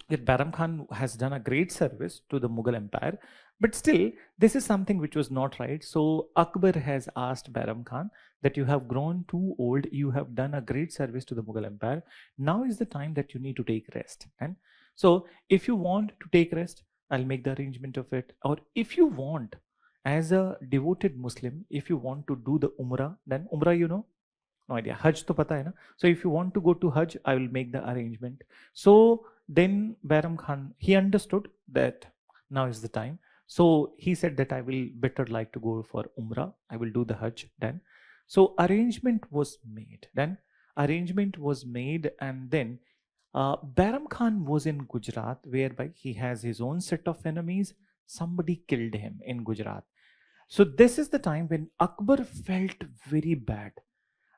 that Baram Khan has done a great service to the Mughal Empire, but still, this is something which was not right. So Akbar has asked Baram Khan that you have grown too old, you have done a great service to the Mughal Empire. Now is the time that you need to take rest. And so, if you want to take rest, I'll make the arrangement of it. Or if you want, as a devoted Muslim, if you want to do the Umrah, then Umrah, you know, no idea. Hajj to pata hai na. So if you want to go to Hajj, I will make the arrangement. So then Bairam Khan, he understood that now is the time. So he said that I will better like to go for Umrah. I will do the Hajj then. So arrangement was made. Then arrangement was made, and then Bairam Khan was in Gujarat, whereby he has his own set of enemies. Somebody killed him in Gujarat. So this is the time when Akbar felt very bad,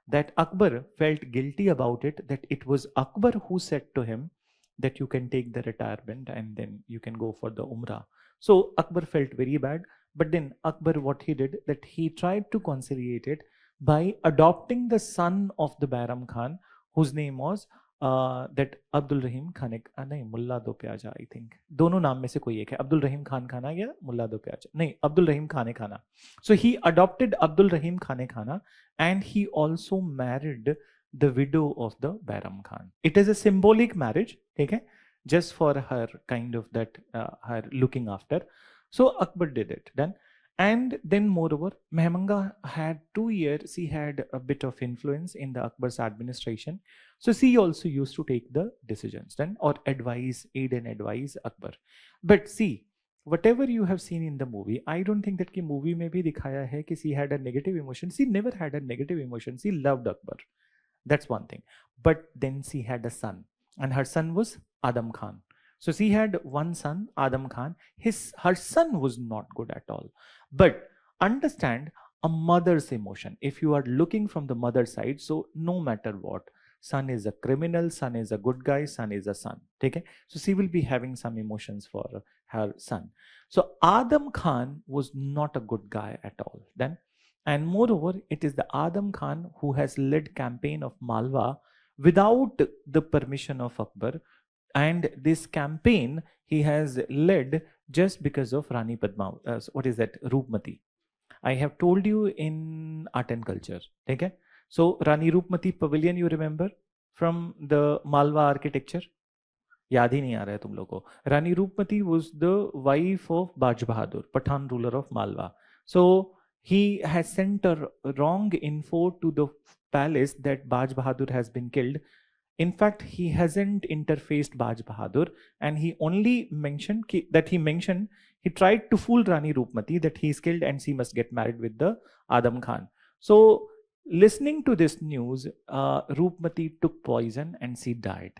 that Akbar felt guilty about it, that it was Akbar who said to him that you can take the retirement and then you can go for the Umrah. So Akbar felt very bad, but then Akbar, what he did, that he tried to conciliate it by adopting the son of the Bairam Khan, whose name was that Abdul Rahim Khan, नहीं मुल्ला दो प्याजा, I think दोनों नाम में से कोई एक है, अब्दुल रहीम खान खाना या मुल्ला दो प्याजा, नहीं अब्दुल रहीम खाने खाना. So he adopted Abdul Rahim Khane Khana, and he also married the widow of the Bairam Khan. It is a symbolic marriage, okay, just for her kind of that her looking after. So Akbar did it then. And then moreover, Mehmanga had 2 years, she had a bit of influence in the Akbar's administration. So she also used to take the decisions then, or advise, aid and advise Akbar. But see, whatever you have seen in the movie, I don't think that ki movie mein bhi dikhaya hai ki she had a negative emotion. She never had a negative emotion. She loved Akbar. That's one thing. But then she had a son, and her son was Adam Khan. So she had one son, Adam Khan. Her son was not good at all. But understand a mother's emotion. If you are looking from the mother side, so no matter what, son is a criminal, son is a good guy, son is a son. Okay? So she will be having some emotions for her son. So Adam Khan was not a good guy at all then. And moreover, it is the Adam Khan who has led campaign of Malwa without the permission of Akbar. And this campaign he has led just because of Rani Padma. What is that? Roopmati. I have told you in art and culture. Okay? So Rani Roopmati Pavilion, you remember from the Malwa architecture? याद ही नहीं आ रहा है तुम लोगों को. Rani Roopmati was the wife of Baj Bahadur, Pathan ruler of Malwa. So he has sent a wrong info to the palace that Baj Bahadur has been killed. In fact, he hasn't interfaced Baj Bahadur, and he only mentioned he tried to fool Rani Roopmati that he is killed and she must get married with the Adam Khan. So listening to this news, Roopmati took poison and she died.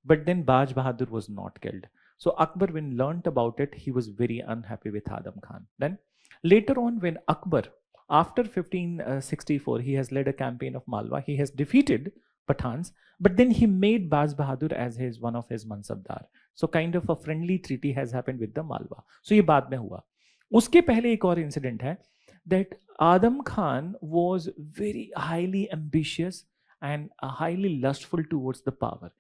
But then Baj Bahadur was not killed. So Akbar, when learnt about it, he was very unhappy with Adam Khan. Then later on, when Akbar, after 1564, he has led a campaign of Malwa, he has defeated Pathans, but then he made Baz Bahadur as one of his mansabdar. So kind of a friendly treaty has happened with the Malwa. So ये बाद में हुआ. उसके पहले एक और incident है that Adam Khan was very highly ambitious and highly lustful towards the power.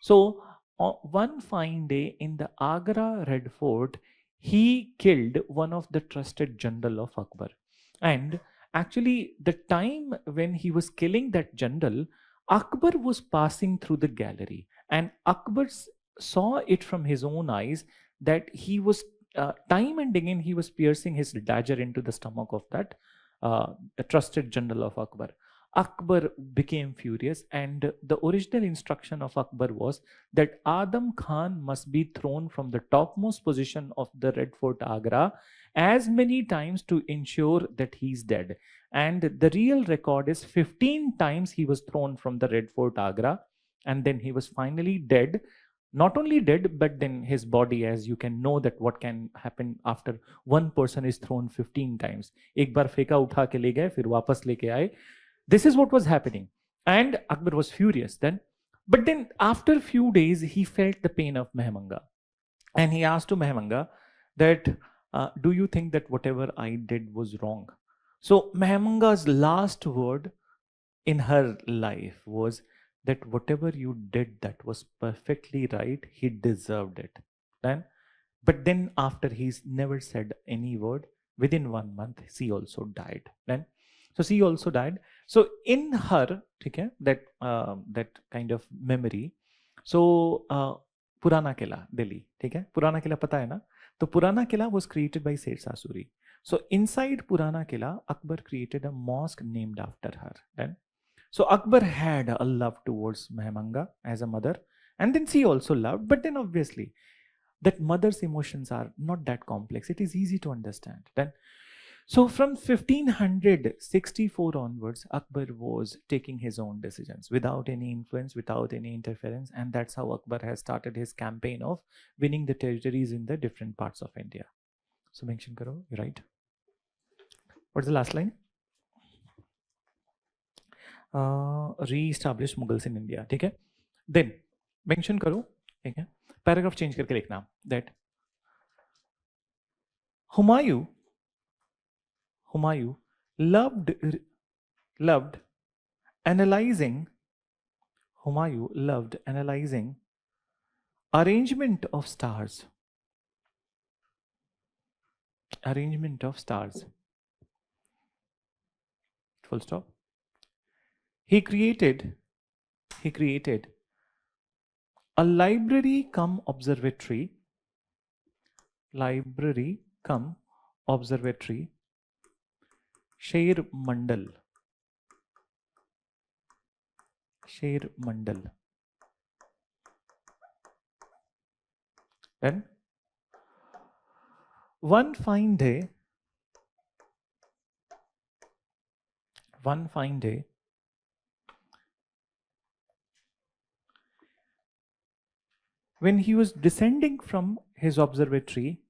So one fine day in the Agra Red Fort, he killed one of the trusted general of Akbar. And actually, the time when he was killing that general, Akbar was passing through the gallery, and Akbar saw it from his own eyes that he was time and again he was piercing his dagger into the stomach of that trusted general of Akbar. Akbar became furious, and the original instruction of Akbar was that Adam Khan must be thrown from the topmost position of the Red Fort Agra as many times to ensure that he's dead. And the real record is 15 times he was thrown from the Red Fort Agra, and then he was finally dead Not only dead, but then his body, as you can know that what can happen after one person is thrown 15 times. एक बार फेंका उठा के ले गए फिर वापस लेके आए. This is what was happening. And Akbar was furious then. But then after a few days, he felt the pain of Mehamanga. And he asked to Mehamanga that, do you think that whatever I did was wrong? So Mehamanga's last word in her life was that whatever you did that was perfectly right, he deserved it. Then, but then after he's never said any word, within 1 month, she also died. Then, so she also died. So in her, okay, that kind of memory. So पुराना किला दिल्ली, ठीक है, पुराना किला पता है ना. तो पुराना किला was created by Sher Suri. So inside Purana Kila, Akbar created a mosque named after her. Then, so Akbar had a love towards Mehamanga as a mother, and then she also loved. But then obviously, that mother's emotions are not that complex. It is easy to understand. Then, so from 1564 onwards, Akbar was taking his own decisions without any influence, without any interference, and that's how Akbar has started his campaign of winning the territories in the different parts of India. So mention karo, you right. What's the last line? Re-establish Mughals in India. ठीक है. Then mention करो, ठीक है. Paragraph change करके लिखना that Humayun loved analyzing. Humayun loved analyzing arrangement of stars. Arrangement of stars. Full stop. He created a library cum observatory. Library cum observatory. Sher Mandal. Sher Mandal. Then one fine day, when he was descending from his observatory,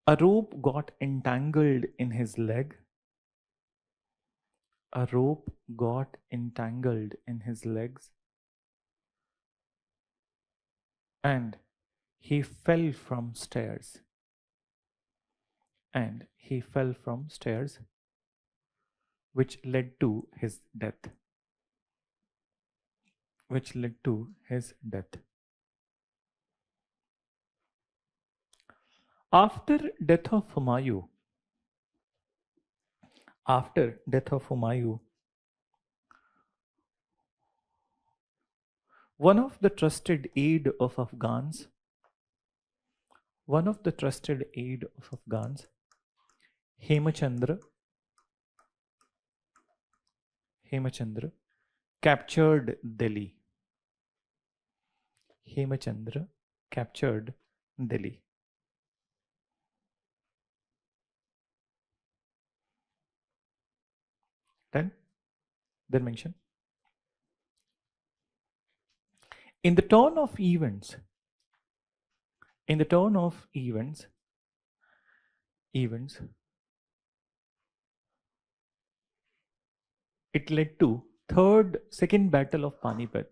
a rope got entangled in his leg. A rope got entangled in his legs, and he fell from stairs. Which led to his death. After death of Humayun, one of the trusted aide of Afghans, Hemachandra, captured Delhi. Hemachandra captured Delhi. Then mention. In the turn of events, it led to second battle of Panipat.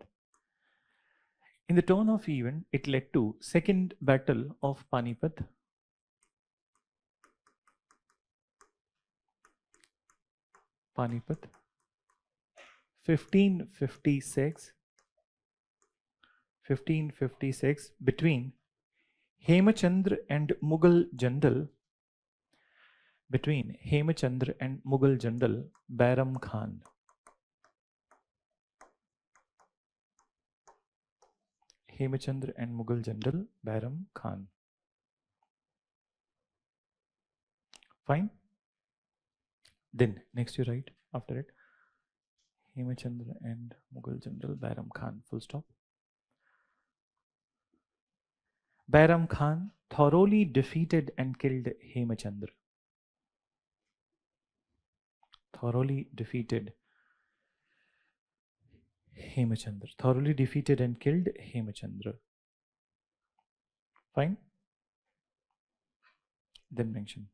In the turn of event, it led to second battle of Panipat. 1556 between Hemachandra and Mughal general Bairam Khan. Hemachandra and Mughal general Bairam Khan. Fine. Then next you write after it. Hemachandra and Mughal general Bairam Khan. Full stop. Bairam Khan thoroughly defeated and killed Hemachandra. Thoroughly defeated Hemachandra. Thoroughly defeated and killed Hemachandra. Fine. Then mention.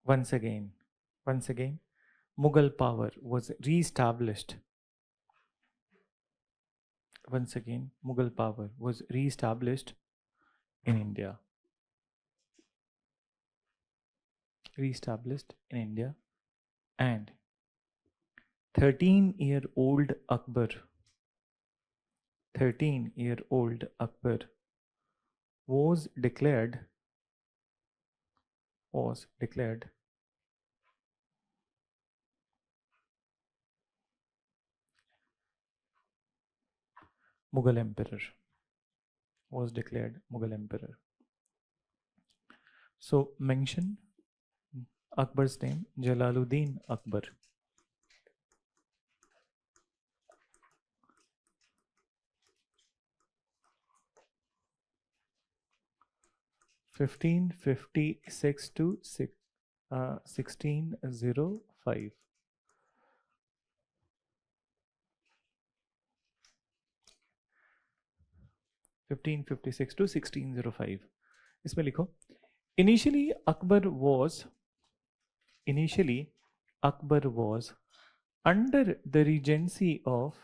Once again, Mughal power was re-established. Once again, Mughal power was re-established in India. Re-established in India, and 13-year-old Akbar, 13-year-old Akbar was declared Mughal emperor. Was declared Mughal emperor. So mention Akbar's name, Jalaluddin Akbar. (1556 to 1605). 1556 to 1605. इसमें लिखो. Initially Akbar was under the regency of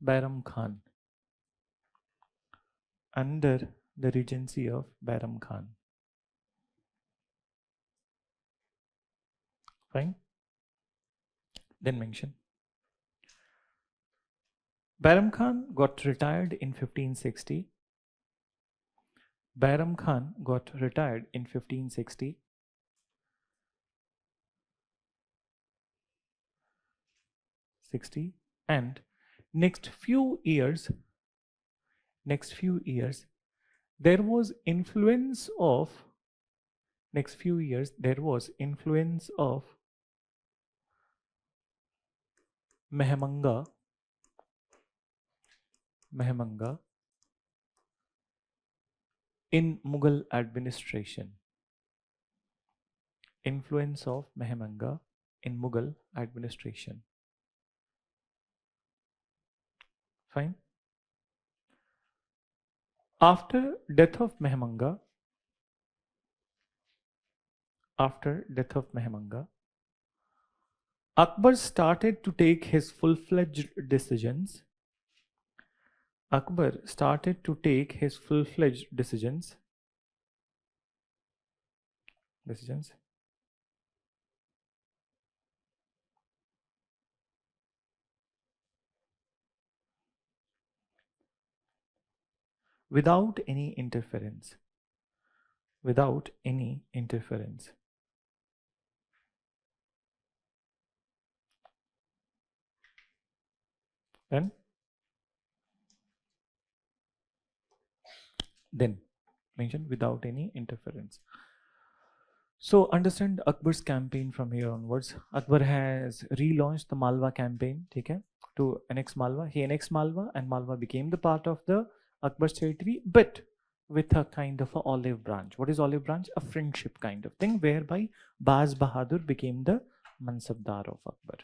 Bairam Khan. Under the regency of Bairam Khan. Fine. Then mention. Bairam Khan got retired in 1560. Bairam Khan got retired in 1560. And next few years there was influence of Mehemanga in Mughal administration. Influence of Mehemanga in Mughal administration. Fine. After death of Mehemanga, Akbar started to take his full-fledged decisions. Without any interference. Then mention without any interference. So understand Akbar's campaign from here onwards. Akbar has relaunched the Malwa campaign, okay, to annex Malwa. He annexed Malwa and Malwa became the part of the Akbar's territory, but with a kind of a olive branch. What is olive branch? A friendship kind of thing, whereby Baz Bahadur became the Mansabdar of Akbar.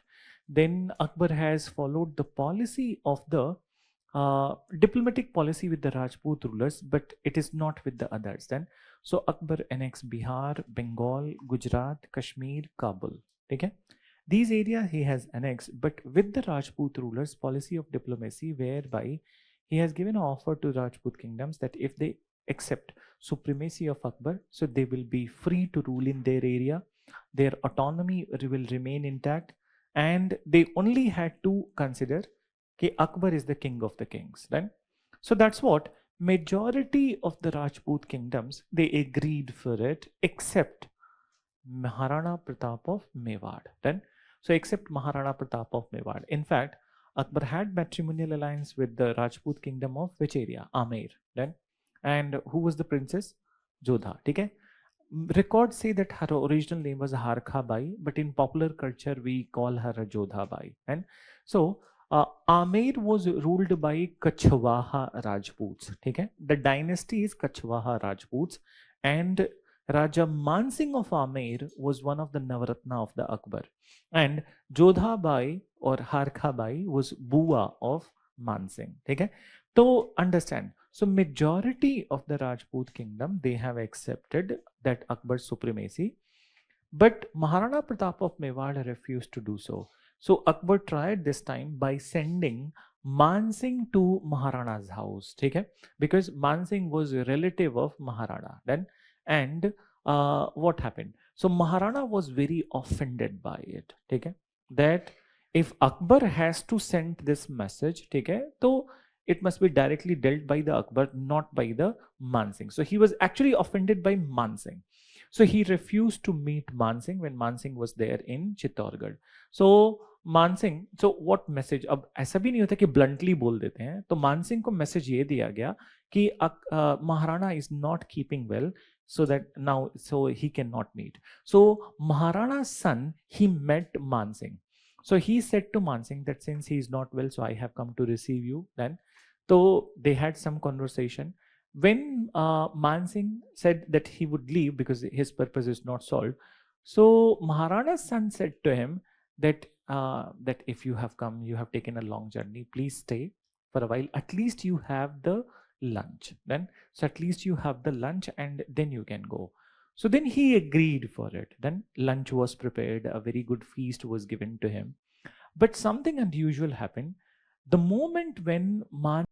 Then Akbar has followed the policy of the diplomatic policy with the Rajput rulers, but it is not with the others. Then, so Akbar annexed Bihar, Bengal, Gujarat, Kashmir, Kabul. Okay? These areas he has annexed, but with the Rajput rulers' policy of diplomacy, whereby he has given an offer to Rajput kingdoms that if they accept supremacy of Akbar, so they will be free to rule in their area, their autonomy will remain intact, and they only had to consider that Akbar is the king of the kings. Then, so that's what majority of the Rajput kingdoms, they agreed for it, except Maharana Pratap of Mewar. Then, so except Maharana Pratap of Mewar. In fact, Akbar had matrimonial alliance with the Rajput kingdom of which area? Amer. Then, and who was the princess? Jodha. Okay. Records say that her original name was Harkha Bai, but in popular culture we call her Jodha Bai. And so Amer was ruled by Kachwaha Rajputs. Okay? The dynasty is Kachwaha Rajputs, and Raja Mansingh of Amer was one of the Navaratna of the Akbar. And Jodha Bai or Harkha Bai was Bua of Mansingh. Okay? So understand. So majority of the Rajput kingdom, they have accepted that Akbar's supremacy, but Maharana Pratap of Mewar refused to do so. So Akbar tried this time by sending Mansingh to Maharana's house, okay? Because Mansingh was a relative of Maharana. Then, and what happened? So Maharana was very offended by it, okay? That if Akbar has to send this message, okay, so it must be directly dealt by the Akbar, not by the Mansingh. So he was actually offended by Mansingh. So he refused to meet Mansingh when Mansingh was there in Chittorgarh. So Mansingh, so what message, अब ऐसा भी नहीं होता कि bluntly बोल देते हैं, तो मानसिंह को मैसेज ये दिया गया कि Maharana is not keeping well, so that now so he cannot meet. So Maharana's son, he met Mansingh. So he said to Mansingh that since he is not well, so I have come to receive you. Then, so they had some conversation. When Mansingh said that he would leave because his purpose is not solved, so Maharana's son said to him that that if you have come, you have taken a long journey, please stay for a while. At least you have the lunch. Then, so at least you have the lunch, and then you can go. So then he agreed for it. Then lunch was prepared. A very good feast was given to him. But something unusual happened. The moment when Man